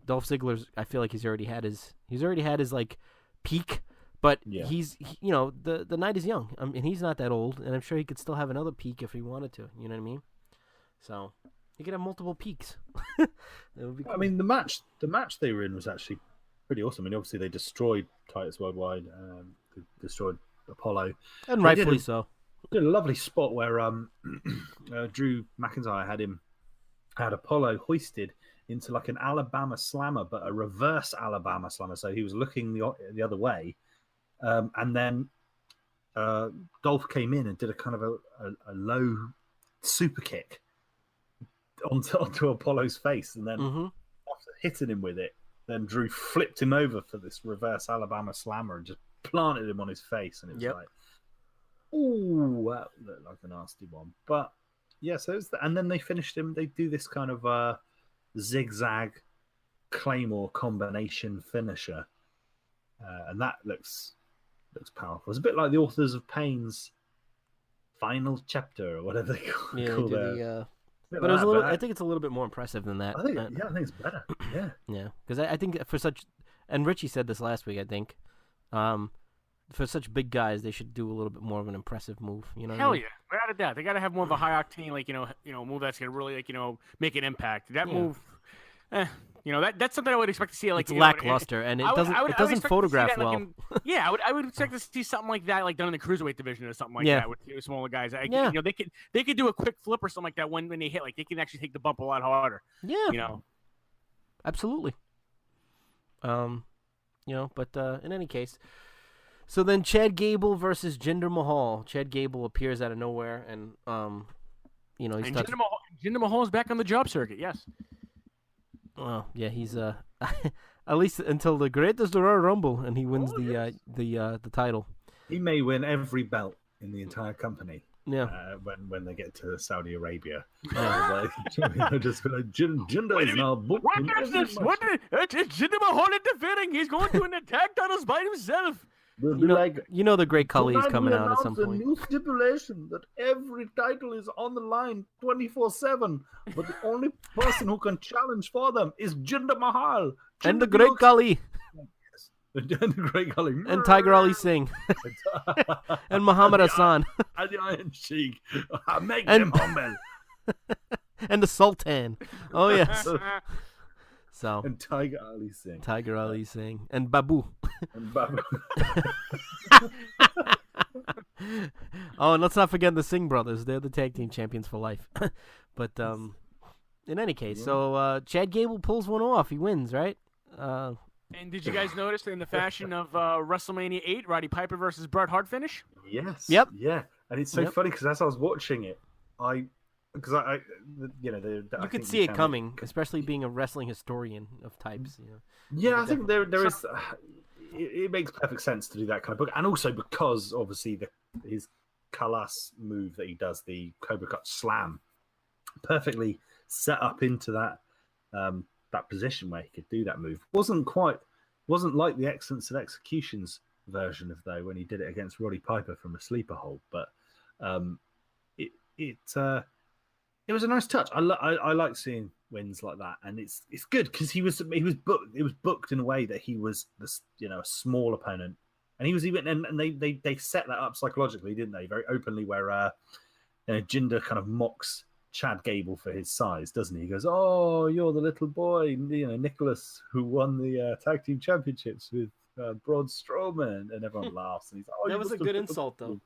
Dolph Ziggler's. I feel like he's already had his like peak, But Yeah. the night is young. I mean, he's not that old, and I'm sure he could still have another peak if he wanted to. You know what I mean? So he could have multiple peaks. That would be cool. I mean, the match they were in was actually pretty awesome. I mean, obviously they destroyed Titus Worldwide, they destroyed Apollo, and they rightfully so. did a lovely spot where Drew McIntyre had Apollo hoisted into like an Alabama slammer, but a reverse Alabama slammer. So he was looking the other way, and then Dolph came in and did a kind of a low super kick onto Apollo's face, and then after hitting him with it, then Drew flipped him over for this reverse Alabama slammer and just planted him on his face, and it was like, ooh, that looked like a nasty one. But yeah, so and then they finished him. They do this kind of zigzag Claymore combination finisher, and that looks powerful. It's a bit like the Authors of Pain's final chapter or whatever they call it. But it was a little. I think it's a little bit more impressive than that. I think it's better. Yeah, yeah, because I think for such, and Richie said this last week. I think, for such big guys, they should do a little bit more of an impressive move. You know, hell yeah, without a doubt, they got to have more of a high octane, like move that's gonna really make an impact. That move, that's something I would expect to see. Like it's lackluster, and it doesn't photograph well. I would expect to see something like that, like done in the cruiserweight division or something like that with smaller guys. They could do a quick flip or something like that when they hit. Like they can actually take the bump a lot harder. Yeah, absolutely. But in any case, so then Chad Gable versus Jinder Mahal. Chad Gable appears out of nowhere, and Jinder Mahal is back on the job circuit. Yes. Well, yeah, he's at least until the greatest Royal Rumble, and he wins the title. He may win every belt in the entire company. Yeah. When they get to Saudi Arabia, just be like, Jinder is now booked. What is this? It's Jinder Mahal interfering. He's going to an attack titles by himself. The great Khali is coming out at some point. A new stipulation that every title is on the line 24/7, but the only person who can challenge for them is Jinder Mahal and the great Khali. Yes. And the great Khali and Tiger Ali Singh and Muhammad Hassan and the Iron Sheik. Make them humble. And the Sultan. Oh yes. So and Tiger Ali Singh and Babu. Oh, and let's not forget the Singh brothers. They're the tag team champions for life. But in any case, so Chad Gable pulls one off. He wins, right? And did you guys notice in the fashion of WrestleMania 8, Roddy Piper versus Bret Hart finish? Yes. Yep. Yeah, and it's so funny because as I was watching it, you could see it coming, especially being a wrestling historian of types. Yeah, I think there is. It makes perfect sense to do that kind of book, and also because obviously his Kalas move that he does, the Cobra Cut Slam, perfectly set up into that position where he could do that move. Wasn't like the Excellence of Executions version of though when he did it against Roddy Piper from a sleeper hold, but it was a nice touch. I like seeing wins like that, and it's good because he was booked. It was booked in a way that he was a small opponent, and he was even and they set that up psychologically, didn't they? Very openly, where Jinder kind of mocks Chad Gable for his size, doesn't he? He goes, "Oh, you're the little boy, Nicholas, who won the tag team championships with Braun Strowman," and everyone laughs. And he's like, "Oh, that was a good insult, though."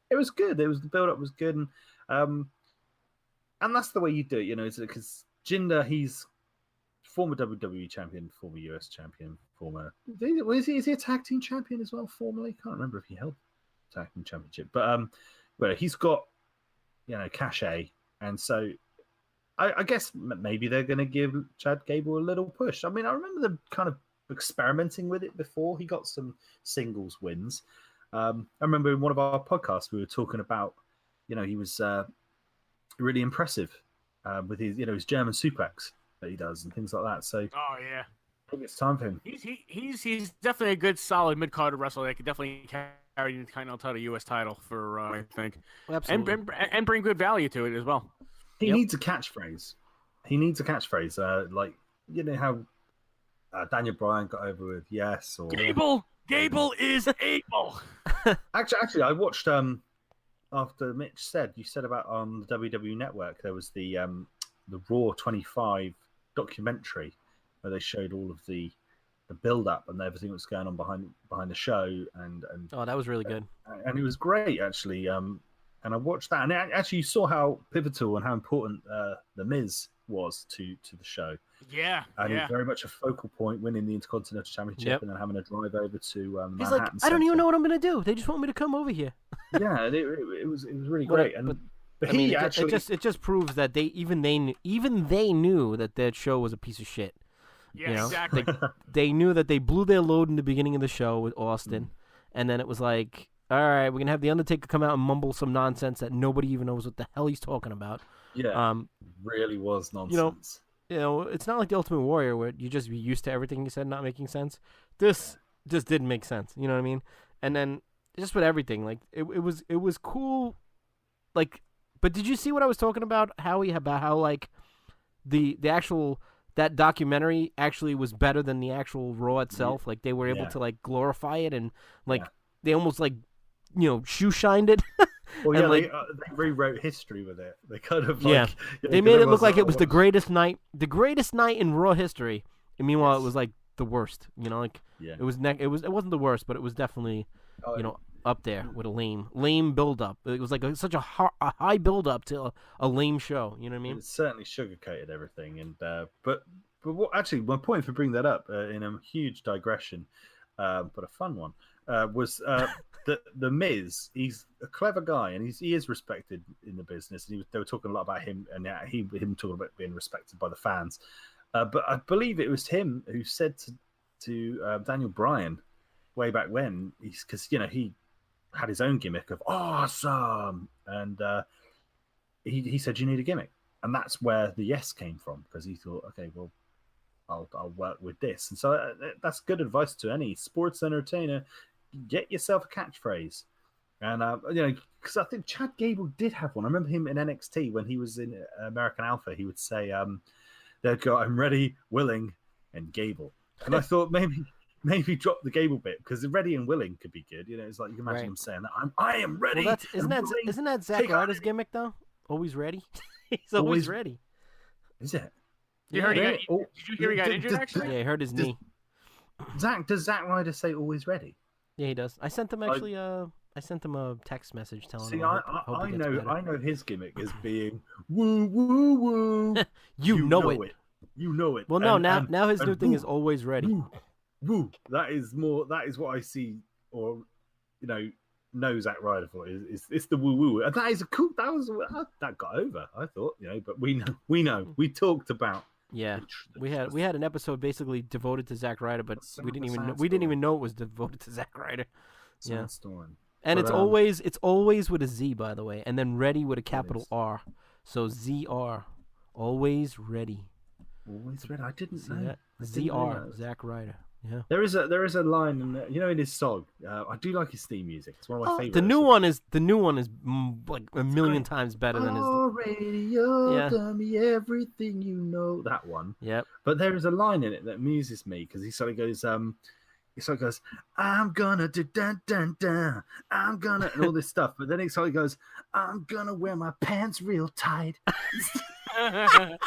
It was good. The build up was good, and that's the way you do it, because Jinder, he's former WWE champion, former US champion, is he a tag team champion as well, formerly? Can't remember if he held tag team championship, but he's got, cachet, and so I guess maybe they're going to give Chad Gable a little push. I mean, I remember them kind of experimenting with it before. He got some singles wins. I remember in one of our podcasts we were talking about, he was really impressive with his German suplex that he does and things like that. So, oh yeah, I think it's time for him. He's definitely a good, solid mid-card wrestler that could definitely carry the Continental US title for I think, absolutely, and bring good value to it as well. He needs a catchphrase. Like how Daniel Bryan got over with yes or Gable. Gable is able. Actually, I watched after Mitch said you said about on the WWE Network there was the Raw 25 documentary where they showed all of the build up and everything that's going on behind the show and Oh, that was really good. And it was great actually. And I watched that, and actually you saw how pivotal and how important the Miz was to the show. Yeah, and yeah. he's very much a focal point, winning the Intercontinental Championship and then having a drive over to He's Manhattan like, I don't even Center. know what I'm gonna do. They just want me to come over here. Yeah, it was really great. But I mean, he actually it just proves that they knew that that show was a piece of shit. Yeah, you know? exactly. They knew that they blew their load in the beginning of the show with Austin, and then it was like, all right, we're gonna have the Undertaker come out and mumble some nonsense that nobody even knows what the hell he's talking about. Yeah, really was nonsense. You know, it's not like the Ultimate Warrior where you just be used to everything he said not making sense. This just didn't make sense. You know what I mean? And then just with everything, like it was cool. Like, but did you see what I was talking about? How like the actual that documentary actually was better than the actual Raw itself. Like they were able to like glorify it and like they almost like shoe shined it. Well, yeah, like, they rewrote history with it. They kind of they made it look like it was the greatest night in Raw history. And meanwhile, it was like the worst. It wasn't the worst, but it was definitely up there with a lame build up. It was like such a high build up to a lame show. You know what I mean? It certainly sugarcoated everything. And but what actually my point for bringing that up in a huge digression, but a fun one, was the Miz. He's a clever guy, and he is respected in the business. And they were talking a lot about him, and him talking about being respected by the fans. But I believe it was him who said to Daniel Bryan way back when, because he had his own gimmick of awesome, and he said you need a gimmick, and that's where the yes came from, because he thought, okay, well, I'll work with this. And so that's good advice to any sports entertainer. Get yourself a catchphrase. And because I think Chad Gable did have one. I remember him in NXT when he was in American Alpha. He would say, they'd go, I'm ready, willing, and Gable. And I thought maybe drop the Gable bit, because ready and willing could be good. It's like you can imagine him saying that I am ready. Well, isn't that Zack Ryder's gimmick though? Always ready. He's always ready. Is it? Did you hear he got injured actually? Yeah, he hurt his knee. Does Zack Ryder say always ready? Yeah, he does. I sent him actually. I sent him a text message telling him. I know his gimmick is being woo woo woo. You know it. You know it. Well, no, now his new thing is always ready. Woo, woo. That is what I see, or know Zack Ryder for. It's the woo woo. And that is a cool. That got over. I thought, but we know. We talked about. Yeah, we had an episode basically devoted to Zack Ryder, but we didn't even know it was devoted to Zack Ryder. Yeah, and it's always with a Z, by the way, and then ready with a capital R, so ZR, always ready. Always ready. I didn't know that. ZR, Zack Ryder. Yeah. There is a line in his song. I do like his theme music. It's one of my favorites. The new one is like a million times better than his. Radio, tell me everything you know. That one. Yep. But there is a line in it that amuses me, because he sort of goes, I'm gonna do dun dun dun, I'm gonna, and all this stuff. But then he sort of goes, I'm gonna wear my pants real tight. Something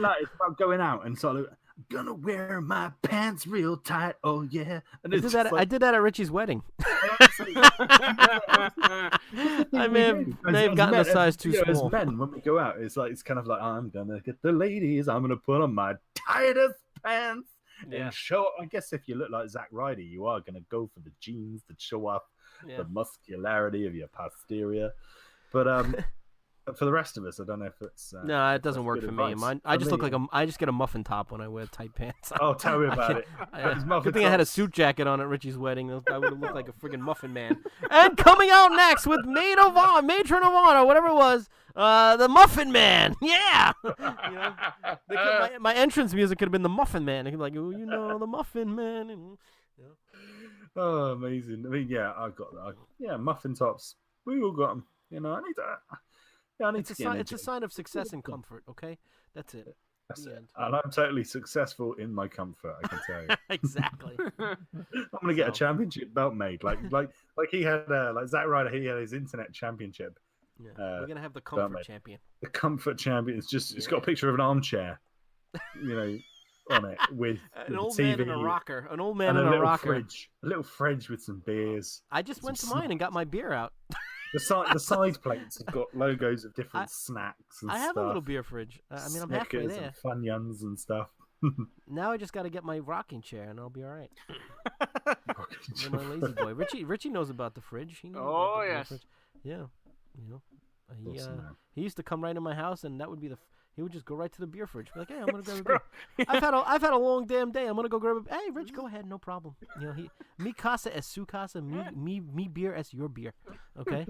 like it's about going out and sort of. Gonna wear my pants real tight. Oh yeah! And I did that at Richie's wedding. I may have gotten a size too small. As men, when we go out, it's kind of like I'm gonna get the ladies. I'm gonna put on my tightest pants and show. I guess if you look like Zack Ryder, you are gonna go for the jeans that show off the muscularity of your posterior. But for the rest of us, I don't know if it's. No, it doesn't work for me. I just look like I just get a muffin top when I wear tight pants. Oh, tell me about it. Good thing I had a suit jacket on at Richie's wedding. I would have looked like a friggin' muffin man. And coming out next with Matron of Honor, whatever it was, the Muffin Man. Yeah. My entrance music could have been the Muffin Man. It could be like, the Muffin Man. And, Oh, amazing. I mean, I got that. Yeah, muffin tops. We all got them. I need that. Yeah, it's a sign of success and comfort. Okay, that's it. That's The it. end. And I'm totally successful in my comfort, I can tell you. Exactly. I'm gonna get a So- championship belt made, like he had, like Zack Ryder, he had his internet championship. Yeah. Uh, We're gonna have the comfort mate. champion. The comfort champion. It's got a Yeah. picture of an armchair, on it with An the old TV man in a rocker. An old man and in a a little rocker. a little fridge with some beers. I just some went to mine and got my beer out. The side plates have got logos of different snacks and I have stuff. a little beer fridge. I mean, I'm halfway Snickers there. and Funyuns and stuff. Now I just got to get my rocking chair, and I'll be all right. I'm a lazy boy. Richie knows about the fridge. He knows about the yes. fridge. Yeah, Awesome, he used to come right in my house, and that would be he would just go right to the beer fridge. Be like, hey, I'm gonna grab a beer. I've had a long damn day. I'm gonna go grab a. Hey, Rich, go ahead, no problem. Mi casa es su casa. Mi beer es your beer. Okay,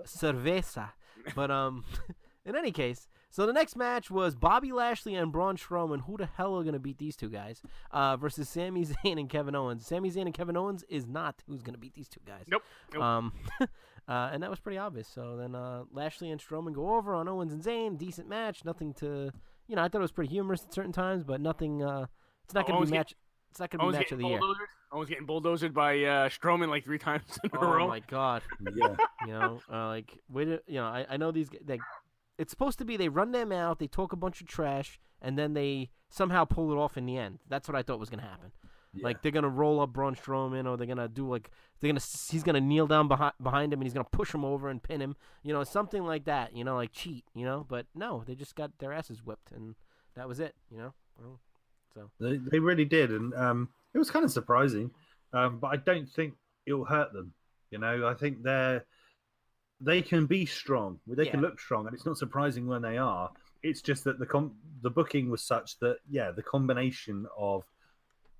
cerveza. But in any case, so the next match was Bobby Lashley and Braun Strowman. Who the hell are gonna beat these two guys? Versus Sami Zayn and Kevin Owens. Sami Zayn and Kevin Owens is not who's gonna beat these two guys. Nope. And that was pretty obvious. So then Lashley and Strowman go over on Owens and Zayn. Decent match. Nothing to, I thought it was pretty humorous at certain times, but nothing. It's not going to be match. It's not going to be match of the year. Owens getting bulldozed by Strowman like 3 times in a row. Oh my god. Yeah. I know these. It's supposed to be they run their mouth, they talk a bunch of trash, and then they somehow pull it off in the end. That's what I thought was going to happen. Yeah. Like they're gonna roll up Braun Strowman, or they're gonna do he's gonna kneel down behind him and he's gonna push him over and pin him, something like that, like cheat, But no, they just got their asses whipped, and that was it, So They really did, and it was kind of surprising, but I don't think it'll hurt them. I think they can be strong, they can look strong, and it's not surprising when they are. It's just that the booking was such that the combination of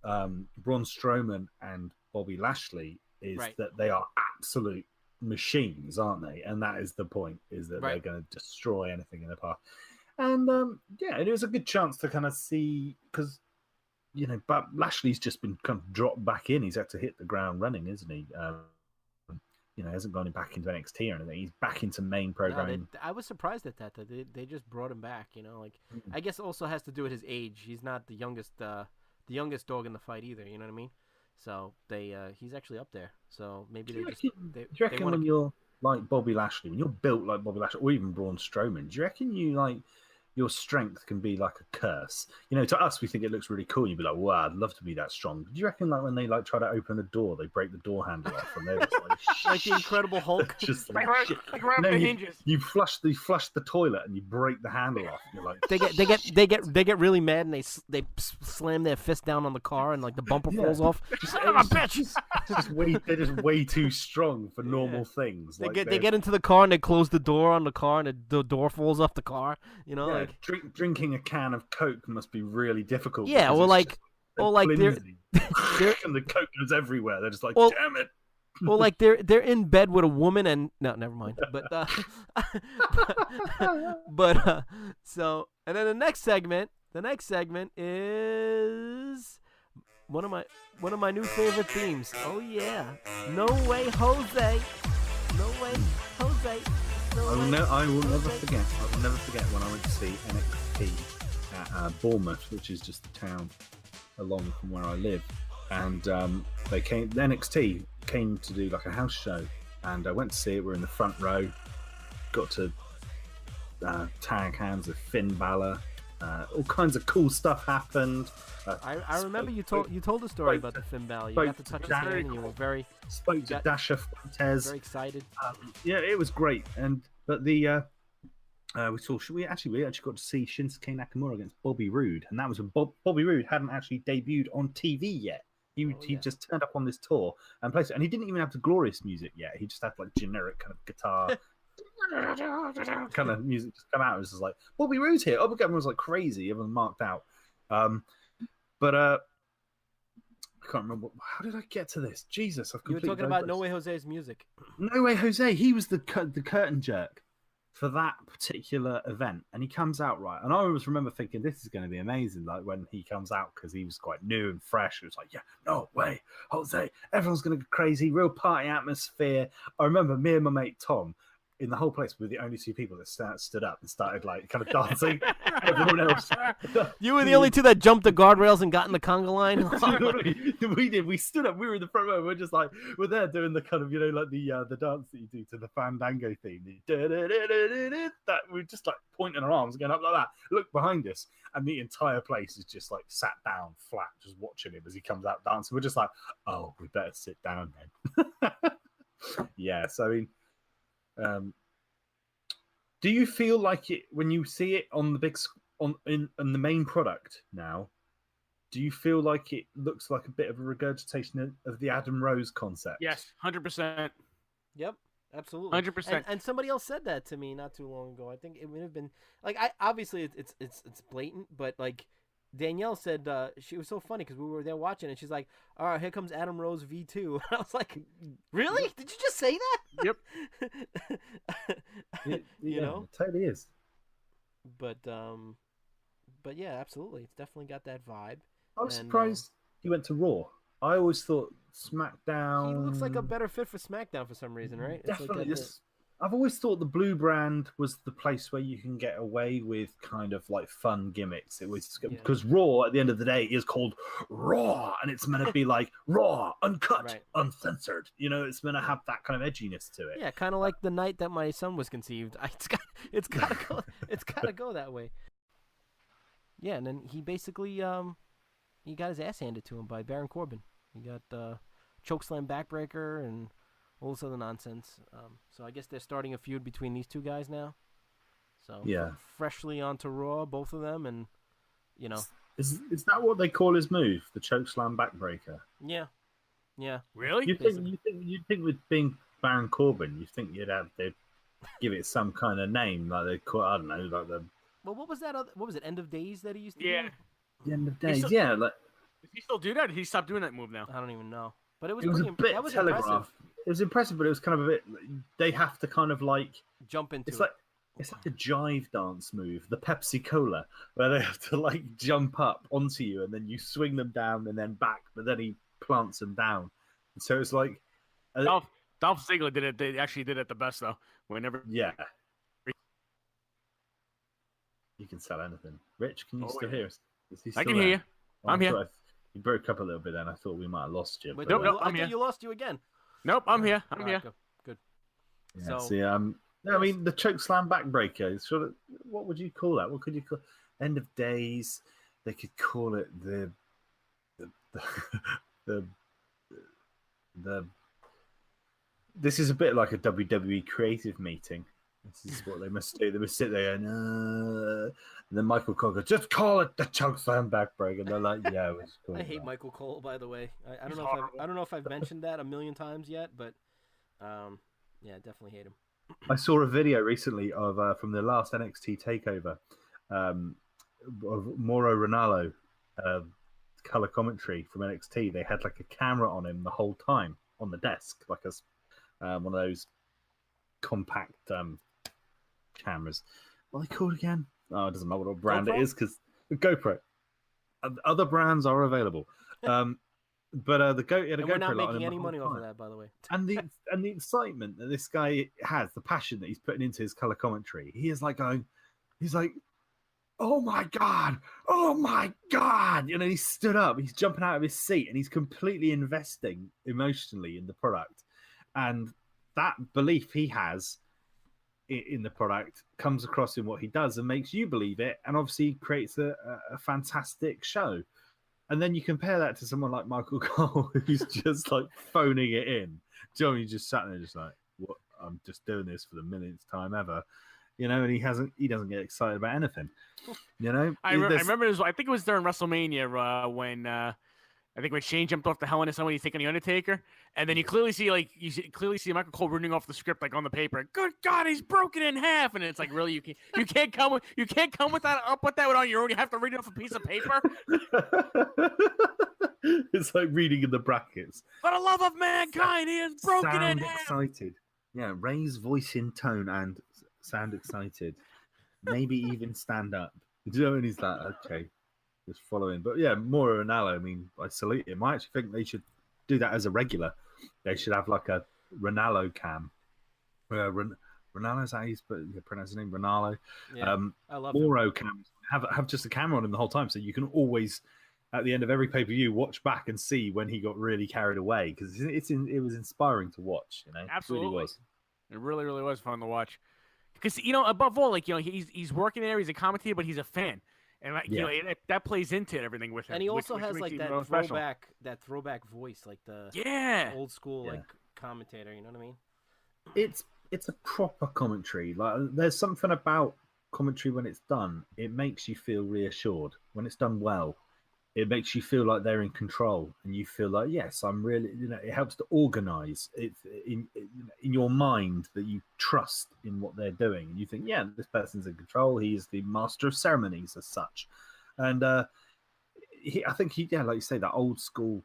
Braun Strowman and Bobby Lashley is that they are absolute machines, aren't they? And that is the point, is that they're going to destroy anything in their path. And it was a good chance to kind of see, because but Lashley's just been kind of dropped back in. He's had to hit the ground running, isn't he? Hasn't gone back into NXT or anything. He's back into main programming. No, I was surprised at that they just brought him back. I guess it also has to do with his age. He's not the youngest dog in the fight either. You know what I mean? So he's actually up there. So maybe do you reckon when you're like Bobby Lashley, when you're built like Bobby Lashley, or even Braun Strowman, do you reckon your strength can be like a curse? To us, we think it looks really cool. You'd be like, wow, I'd love to be that strong. Do you reckon when they try to open the door, they break the door handle off and they're just like the Incredible Hulk? Just like the hinges. You flush the toilet and you break the handle off. And you're like, they get really mad and they slam their fist down on the car and like the bumper falls off. Son of a bitch! They're just way too strong for normal things. They get into the car and they close the door on the car and the door falls off the car. Drinking a can of Coke must be really difficult. Yeah, or like they're and the Coke goes everywhere. They're just like, damn it. Well, like they're in bed with a woman and no, never mind. So and then the next segment is one of my new favorite themes. Oh yeah, No Way Jose, No Way Jose. I will never forget. I will never forget when I went to see NXT at Bournemouth, which is just the town along from where I live, and NXT came to do like a house show, and I went to see it. We're in the front row, got to tag hands with Finn Balor. All kinds of cool stuff happened. I remember you told the story about the Finn Balor. You got to touch his hand, and you were very spoke to Dasha Fuentes. Very excited. It was great. But the we actually got to see Shinsuke Nakamura against Bobby Roode, and that was when Bobby Roode hadn't actually debuted on TV yet. He just turned up on this tour and played it, and he didn't even have the glorious music yet. He just had like generic kind of guitar. kind of music just come out. It was just like Bobby Roode's here. Everyone was like crazy. Everyone marked out. But I can't remember. How did I get to this? Jesus, I've completely. You were talking about No Way Jose's music. No Way Jose. He was the curtain jerk for that particular event, and he comes out right. And I always remember thinking this is going to be amazing. Like when he comes out, because he was quite new and fresh. It was like, No Way Jose. Everyone's going to go crazy. Real party atmosphere. I remember me and my mate Tom. in the whole place, we're the only two people that stood up and started like kind of dancing. Everyone else, You were the only two that jumped the guardrails and got in the conga line. we did. We stood up. We were in the front row. We're just like we're there doing the kind of like the dance that you do to the Fandango theme. That we're just like pointing our arms, going up like that. Look behind us, and the entire place is just like sat down flat, just watching him as he comes out dancing. We're just like, oh, we better sit down then. Yeah. So I mean. Do you feel like it when you see it on the big in the main product now? Do you feel like it looks like a bit of a regurgitation of the Adam Rose concept? Yes, 100%. Yep, absolutely, 100%. And somebody else said that to me not too long ago. I think it would have been like obviously it's blatant, but like Danielle said she was so funny because we were there watching and she's like, all right, here comes Adam Rose V2. I was like, really? Did you just say that? Yep. You know? It totally is. But yeah, absolutely. It's definitely got that vibe. I was surprised he went to Raw. I always thought SmackDown... He looks like a better fit for SmackDown for some reason, right? Definitely. I've always thought the Blue brand was the place where you can get away with kind of like fun gimmicks. It was because Raw at the end of the day is called Raw, and it's meant to be like raw, uncut, uncensored. It's meant to have that kind of edginess to it. Yeah, kind of like the night that my son was conceived. It's gotta go that way. Yeah, and then he basically he got his ass handed to him by Baron Corbin. He got chokeslam backbreaker and all this other nonsense. So I guess they're starting a feud between these two guys now. So freshly onto Raw, both of them, and is that what they call his move, the chokeslam backbreaker? Yeah. Really? You think with being Baron Corbin, they'd give it some kind of name, like they call, I don't know, like the. Well, what was that? What was it? End of Days that he used to do? The End of Days. Like. Does he still do that? Or did he stop doing that move now? I don't even know. But it was a bit that was telegraphed. Impressive. It was impressive, but it was kind of a bit. They have to kind of like jump into. It's like a jive dance move, the Pepsi Cola, where they have to like jump up onto you and then you swing them down and then back, but then he plants them down. And so it's like Dolph Ziggler did it. They actually did it the best though. Whenever you can sell anything. Rich, can you still hear us? I can hear you. I'm here. You broke up a little bit then. I thought we might have lost you. Wait, nope, I'm here. You lost you again. Nope, I'm here. I'm here. Good. Yeah, I mean, the chokeslam backbreaker. Sort of, what would you call that? What could you call End of Days? They could call it the This is a bit like a WWE creative meeting. This is what they must do. They must sit there and then Michael Cole goes, just call it the chokeslam backbreaker. And they're like, yeah, it's cool. I hate Michael Cole, by the way. I don't know if I've mentioned that a million times yet, but yeah, definitely hate him. I saw a video recently of from the last NXT takeover of Mauro Ranallo color commentary from NXT. They had like a camera on him the whole time on the desk, like one of those compact cameras. What are they called again? Oh, it doesn't matter what brand GoPro? it is because GoPro. Other brands are available. But the GoPro. We're not making any money off of that, by the way. And the excitement that this guy has, the passion that he's putting into his color commentary, he's like, oh my god, he stood up, he's jumping out of his seat, and he's completely investing emotionally in the product, and that belief he has in the product comes across in what he does and makes you believe it, and obviously creates a fantastic show. And then you compare that to someone like Michael Cole, who's just like phoning it in. Johnny just sat there, just like, "What? I'm just doing this for the millionth time ever," and he doesn't get excited about anything. I remember this. I think it was during WrestleMania when I think when Shane jumped off the Hell in a Cell when he's taking the Undertaker, and then you clearly see Michael Cole reading off the script like on the paper. Good God, he's broken in half, and it's like, really, you can't come with that up with that on your own. You have to read it off a piece of paper. It's like reading in the brackets. For the love of mankind, he is broken in half. Excited, yeah. Raise voice in tone and sound excited. Maybe even stand up. And he's like, okay. Just following, but yeah, Mauro Ranallo. I mean, I salute him. I actually think they should do that as a regular. They should have like a Ranallo cam, Ronaldo, is that how you pronounce his name? Ronaldo. Yeah, I love him. Moro can have just a camera on him the whole time, so you can always, at the end of every pay-per-view, watch back and see when he got really carried away, because it was inspiring to watch. Absolutely. It really was. It really, really was fun to watch. Because above all, like he's working there, he's a commentator, but he's a fan, and that plays into everything with him. And he also has which like makes it that more special. throwback voice, like the old school like commentator. You know what I mean? It's a proper commentary. Like, there's something about commentary when it's done. It makes you feel reassured when it's done well. It makes you feel like they're in control, and you feel like, yes, I'm really. It helps to organize it in your mind, that you trust in what they're doing, and you think, yeah, this person's in control. He's the master of ceremonies as such, and I think like you say, that old school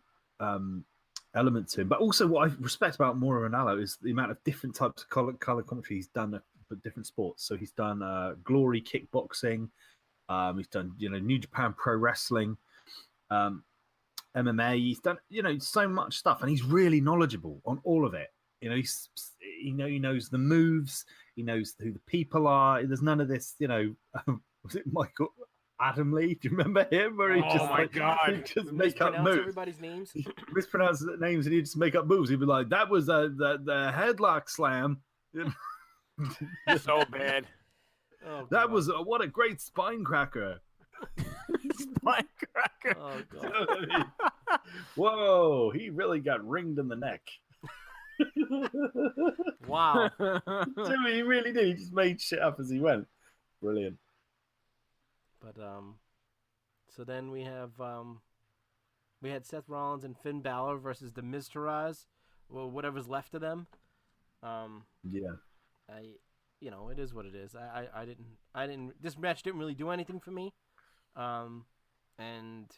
element to him. But also, what I respect about Mauro Ranallo is the amount of different types of color commentary he's done for different sports. So he's done Glory kickboxing, he's done New Japan Pro Wrestling, MMA. He's done so much stuff, and he's really knowledgeable on all of it. He knows the moves, he knows who the people are. There's none of this. Was it Michael Adam Lee? Do you remember him? Where he God, he just make up moves. Everybody's names. Mispronounce names, and he'd just make up moves. He'd be like, "That was the headlock slam." So bad. Oh, that was what a great spine cracker. Spine cracker. Oh god. You know what I mean? Whoa, he really got ringed in the neck. Wow. He really did. He just made shit up as he went. Brilliant. But so then we had Seth Rollins and Finn Balor versus the Miz Taraj, well, whatever's left of them. Yeah. It is what it is. I didn't. This match didn't really do anything for me. And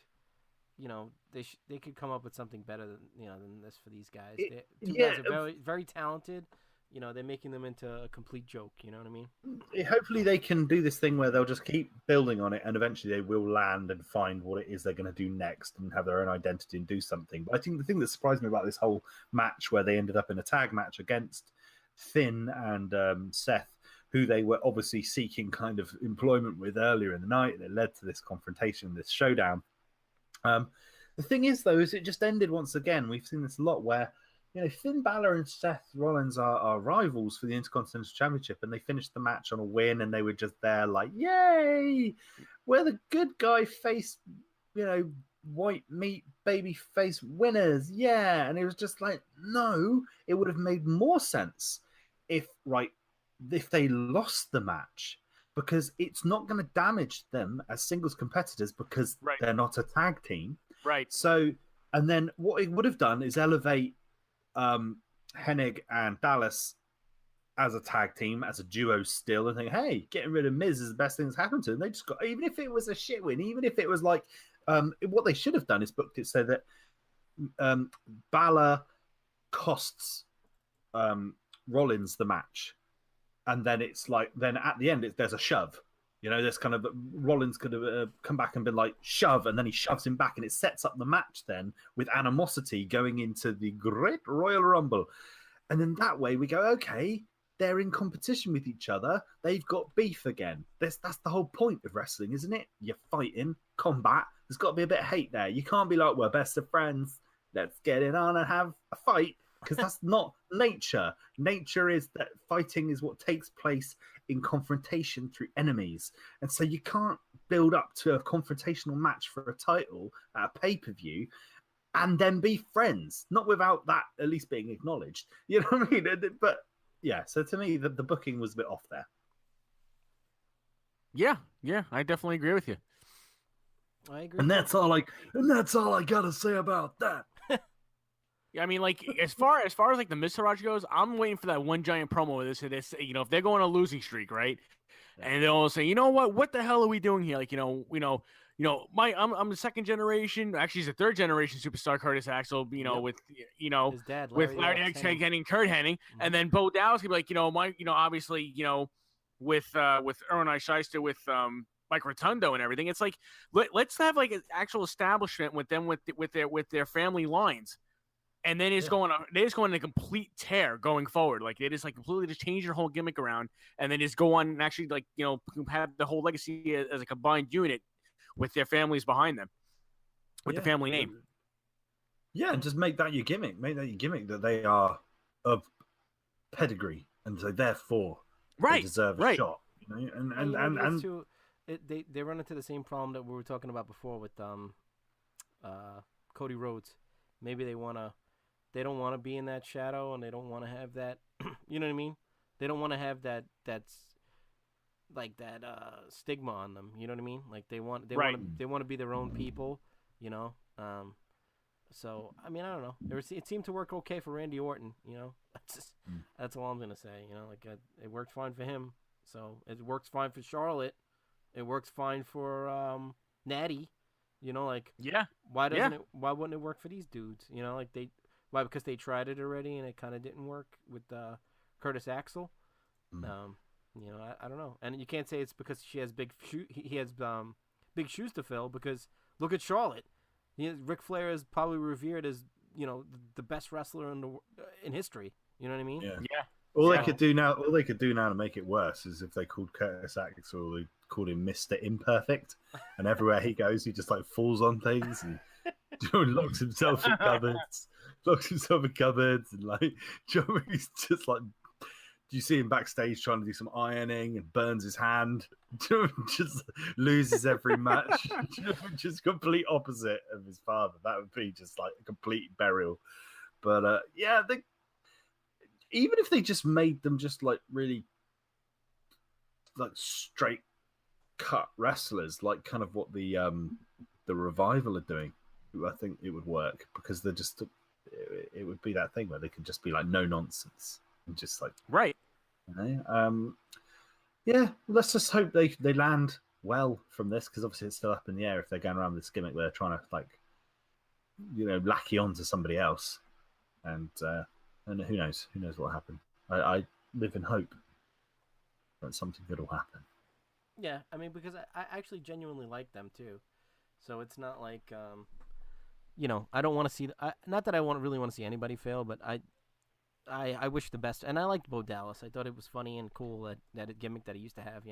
they could come up with something better than this for these guys. Two guys are very, very talented. They're making them into a complete joke. You know what I mean? Hopefully they can do this thing where they'll just keep building on it, and eventually they will land and find what it is they're going to do next and have their own identity and do something. But I think the thing that surprised me about this whole match, where they ended up in a tag match against Finn and Seth, who they were obviously seeking kind of employment with earlier in the night, that led to this confrontation, this showdown. The thing is, though, is it just ended once again. We've seen this a lot where Finn Balor and Seth Rollins are rivals for the Intercontinental Championship, and they finished the match on a win, and they were just there like, yay, we're the good guy face, white meat baby face winners, yeah. And it was just like, no, it would have made more sense if they lost the match, because it's not going to damage them as singles competitors, because they're not a tag team. Right. So, and then what it would have done is elevate Hennig and Dallas as a tag team, as a duo still, and think, hey, getting rid of Miz is the best thing that's happened to them. They just got, even if it was a shit win, even if it was like, what they should have done is booked it so that Balor costs Rollins the match, and then it's like, then at the end there's a shove. There's kind of, Rollins could have come back and been like, shove, and then he shoves him back, and it sets up the match then with animosity going into the Great Royal Rumble. And then that way we go, okay, they're in competition with each other. They've got beef again. That's the whole point of wrestling, isn't it? You're fighting, combat. There's got to be a bit of hate there. You can't be like, we're best of friends. Let's get it on and have a fight. Because that's not nature. Nature is that fighting is what takes place in confrontation through enemies. And so you can't build up to a confrontational match for a title at a pay-per-view and then be friends. Not without that at least being acknowledged. You know what I mean? But yeah, so to me, the booking was a bit off there. Yeah, I definitely agree with you. I agree. And that's all I gotta say about that. I mean, like, as far as like the Miz Taraj goes, I'm waiting for that one giant promo with this. If they're going on a losing streak, right? Yeah. And they'll say, you know what the hell are we doing here? Like, I'm the second generation. Actually, he's a third generation superstar, Curtis Axel. With his dad, with Larry X getting Kurt Hennig, and then Bo Dallas could be like, obviously, with Erwin I. Shyster, with Mike Rotundo and everything. It's like, let's have like an actual establishment with them with their family lines. and then they just go on a complete tear going forward. Like they just like completely just change their whole gimmick around, and then just go on and actually like have the whole legacy as a combined unit with their families behind them, with the family name. Yeah, and just make that your gimmick. Make that your gimmick that they are of pedigree, and so therefore they deserve a shot. They run into the same problem that we were talking about before with Cody Rhodes. Maybe they don't want to be in that shadow, and they don't want to have that. You know what I mean? They don't want to have that stigma on them. You know what I mean? Like they want to be their own people. You know. So I mean, I don't know. It seemed to work okay for Randy Orton. You know, that's all I'm gonna say. You know, like it worked fine for him. So it works fine for Charlotte. It works fine for Natty. You know, like why wouldn't it work for these dudes? You know, like because they tried it already and it kind of didn't work with Curtis Axel. You know, I don't know, and you can't say it's because she has he has big shoes to fill, because look at Charlotte. Ric Flair is probably revered as the best wrestler in history. You know what I mean? Yeah. All they could do now to make it worse is if they called Curtis Axel, they called him Mr. Imperfect, and everywhere he goes, he just like falls on things and locks himself in cupboards, and like he's just like. Do you see him backstage trying to do some ironing and burns his hand? Just loses every match. Just complete opposite of his father. That would be just like a complete burial. But even if they just made them just like really like straight cut wrestlers, like kind of what the Revival are doing, I think it would work, because they're just it would be that thing where they could just be like no nonsense. Just like let's just hope they land well from this, because obviously it's still up in the air if they're going around with this gimmick where they're trying to like lackey on to somebody else, and who knows what will happen. I live in hope that something good will happen. Yeah, I mean, because I actually genuinely like them too, so it's not like I don't want to see not that I really want to see anybody fail, but I wish the best, and I liked Bo Dallas. I thought it was funny and cool that gimmick that he used to have,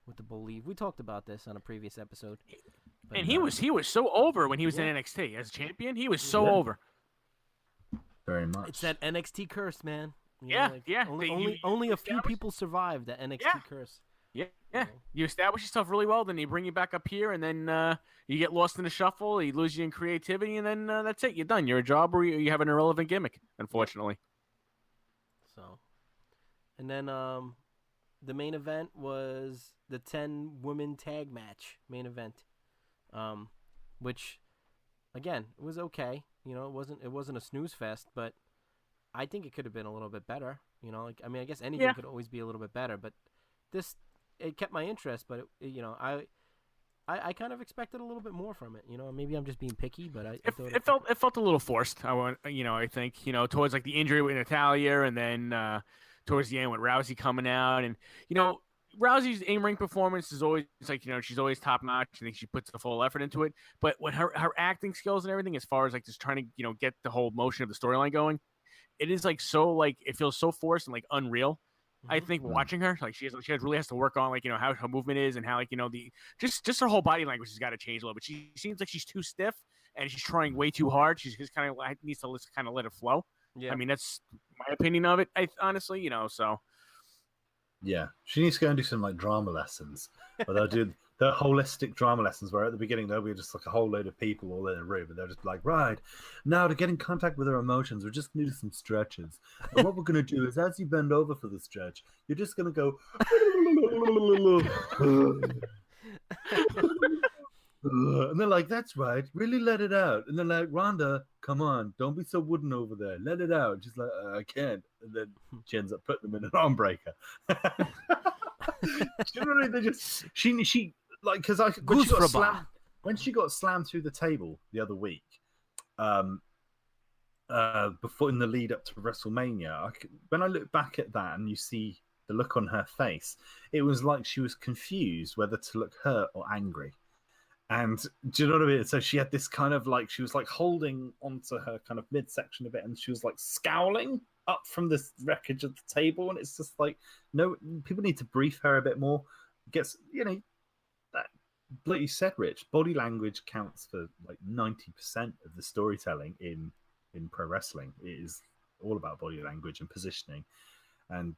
with the Believe. We talked about this on a previous episode. But, and he was so over when he was in NXT as champion. He was so over. Very much. It's that NXT curse, man. Only a few people survived that NXT curse. Yeah. You establish yourself really well, then you bring you back up here, and then you get lost in the shuffle. You lose you in creativity, and then that's it. You're done. You're a job, or you have an irrelevant gimmick, unfortunately. So, and then the main event was the 10-woman tag match main event, which again, it was okay. It wasn't a snooze fest, but I think it could have been a little bit better. I guess anything could always be a little bit better, but it kept my interest. But I kind of expected a little bit more from it. Maybe I'm just being picky, but it felt a little forced. I think towards like the injury with Natalia, and then towards the end with Rousey coming out, and Rousey's in-ring performance is always like she's always top notch. I think she puts the full effort into it, but when her acting skills and everything, as far as like just trying to get the whole motion of the storyline going, it is like so like it feels so forced and like unreal. I think watching her, like she really has to work on like how her movement is, and how like the just her whole body language has got to change a little bit. She seems like she's too stiff and she's trying way too hard. She's just kind of needs to kind of let it flow. Yeah, I mean that's my opinion of it. I honestly, so yeah, she needs to go and do some like drama lessons. But they'll do the holistic drama lessons where at the beginning there'll be just like a whole load of people all in a room, and they're just like, right now to get in contact with our emotions, we're just going to do some stretches. And what we're going to do is, as you bend over for the stretch, you're just going to go and they're like, that's right, really let it out. And they're like, Rhonda, come on, don't be so wooden over there, let it out. She's like, I can't. And then she ends up putting them in an arm breaker. Generally, they just she like, because when she got slammed through the table the other week, before in the lead up to WrestleMania, when I look back at that and you see the look on her face, it was like she was confused whether to look hurt or angry. And do you know what I mean? So she had this kind of like, she was like holding onto her kind of midsection a bit, and she was like scowling up from this wreckage of the table. And it's just like, no, people need to brief her a bit more. Gets, that, like you said, Rich, body language counts for like 90% of the storytelling in pro wrestling. It is all about body language and positioning. And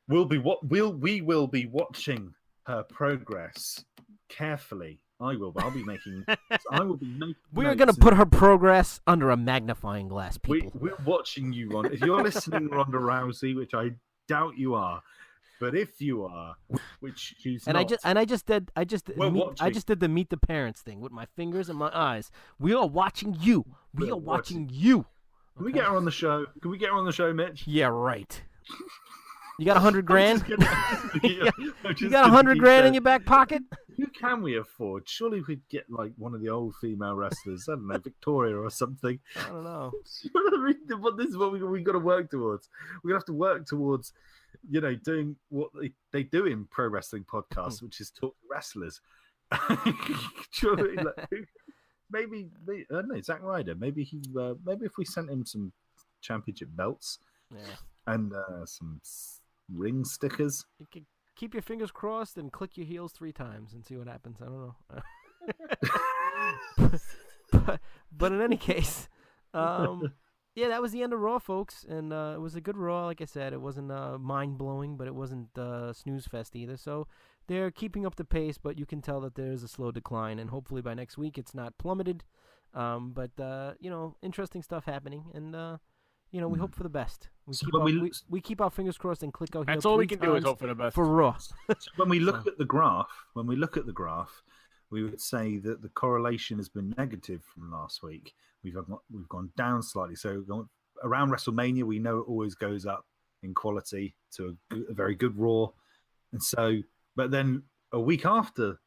we will be watching her progress carefully. I'll be making We are going to put her progress under a magnifying glass, people. We're watching you, Ron. If you're listening, Ronda Rousey, which I doubt you are, but if you are, which she's and not, I just did the meet the parents thing with my fingers and my eyes. We are watching you. We are watching you. Can we get her on the show? Can we get her on the show, Mitch? Yeah, right. You got $100,000? You got $100,000 in your back pocket? Who can we afford? Surely we'd get like one of the old female wrestlers. I don't know, Victoria or something. I don't know. This is what we got to work towards. We're gonna have to work towards, doing what they do in pro wrestling podcasts, which is talk to wrestlers. Surely, maybe I don't know, Zack Ryder. Maybe if we sent him some championship belts, and some ring stickers. You can keep your fingers crossed and click your heels 3 times and see what happens. I don't know. but in any case, that was the end of Raw, folks, and it was a good Raw. Like I said, it wasn't mind blowing, but it wasn't snooze fest either. So they're keeping up the pace, but you can tell that there's a slow decline, and hopefully by next week it's not plummeted. But interesting stuff happening, and we hope for the best. We keep our fingers crossed and click our heels. That's all we can do is hope for the best for Raw. So when we look at the graph, we would say that the correlation has been negative from last week. We've gone down slightly. So around WrestleMania, we know it always goes up in quality to a very good Raw, and so. But then a week after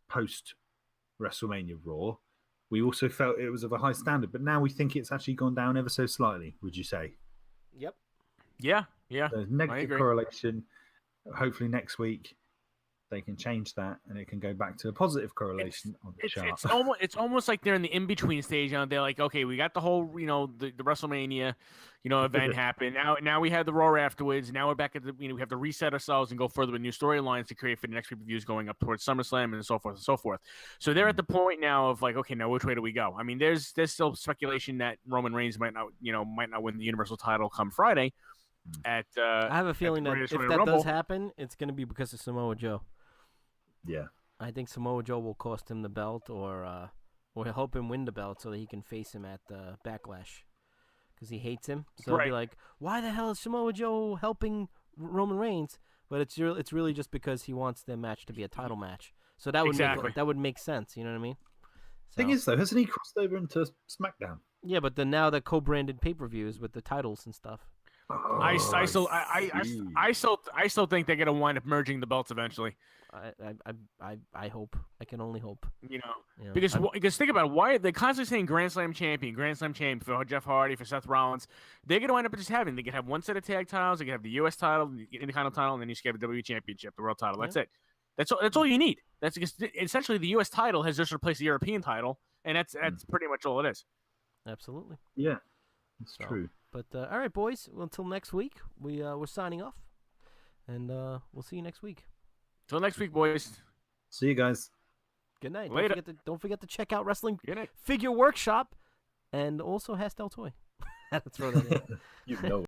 post WrestleMania Raw, we also felt it was of a high standard, but now we think it's actually gone down ever so slightly, would you say? Yep. Yeah. There's negative correlation. Hopefully next week they can change that and it can go back to a positive correlation on the chart. It's almost like they're in the in-between stage. They're like, okay, we got the whole, the WrestleMania, event happen. Now we have the Raw afterwards. Now we're back at the, we have to reset ourselves and go further with new storylines to create for the next pay-per-views going up towards SummerSlam and so forth and so forth. So they're at the point now of like, okay, now which way do we go? I mean, there's still speculation that Roman Reigns might not win the Universal title come Friday. I have a feeling that if that does happen, it's going to be because of Samoa Joe. Yeah, I think Samoa Joe will cost him the belt, or help him win the belt so that he can face him at the Backlash, because he hates him. So he'll be like, "Why the hell is Samoa Joe helping Roman Reigns?" But it's really just because he wants their match to be a title match. So that would make sense. You know what I mean? Thing is, though, hasn't he crossed over into SmackDown? Yeah, but then now the co-branded pay-per-views with the titles and stuff. Oh, I still think they're gonna wind up merging the belts eventually. I hope. I can only hope. Because think about it, why they're constantly saying Grand Slam champion for Jeff Hardy, for Seth Rollins. They're gonna wind up just having. They could have one set of tag titles. They could have the U.S. title, the Intercontinental title, and then you should have the WWE Championship, the World title. That's it. That's all you need. That's essentially the U.S. title has just replaced the European title, and that's pretty much all it is. Absolutely. Yeah, it's true. But all right, boys. Well, until next week, we're signing off, and we'll see you next week. Till next week, boys. See you guys. Good night. Later. Don't forget to check out Wrestling Good night. Figure Workshop, and also Hastel Toy. Throw that in. You know.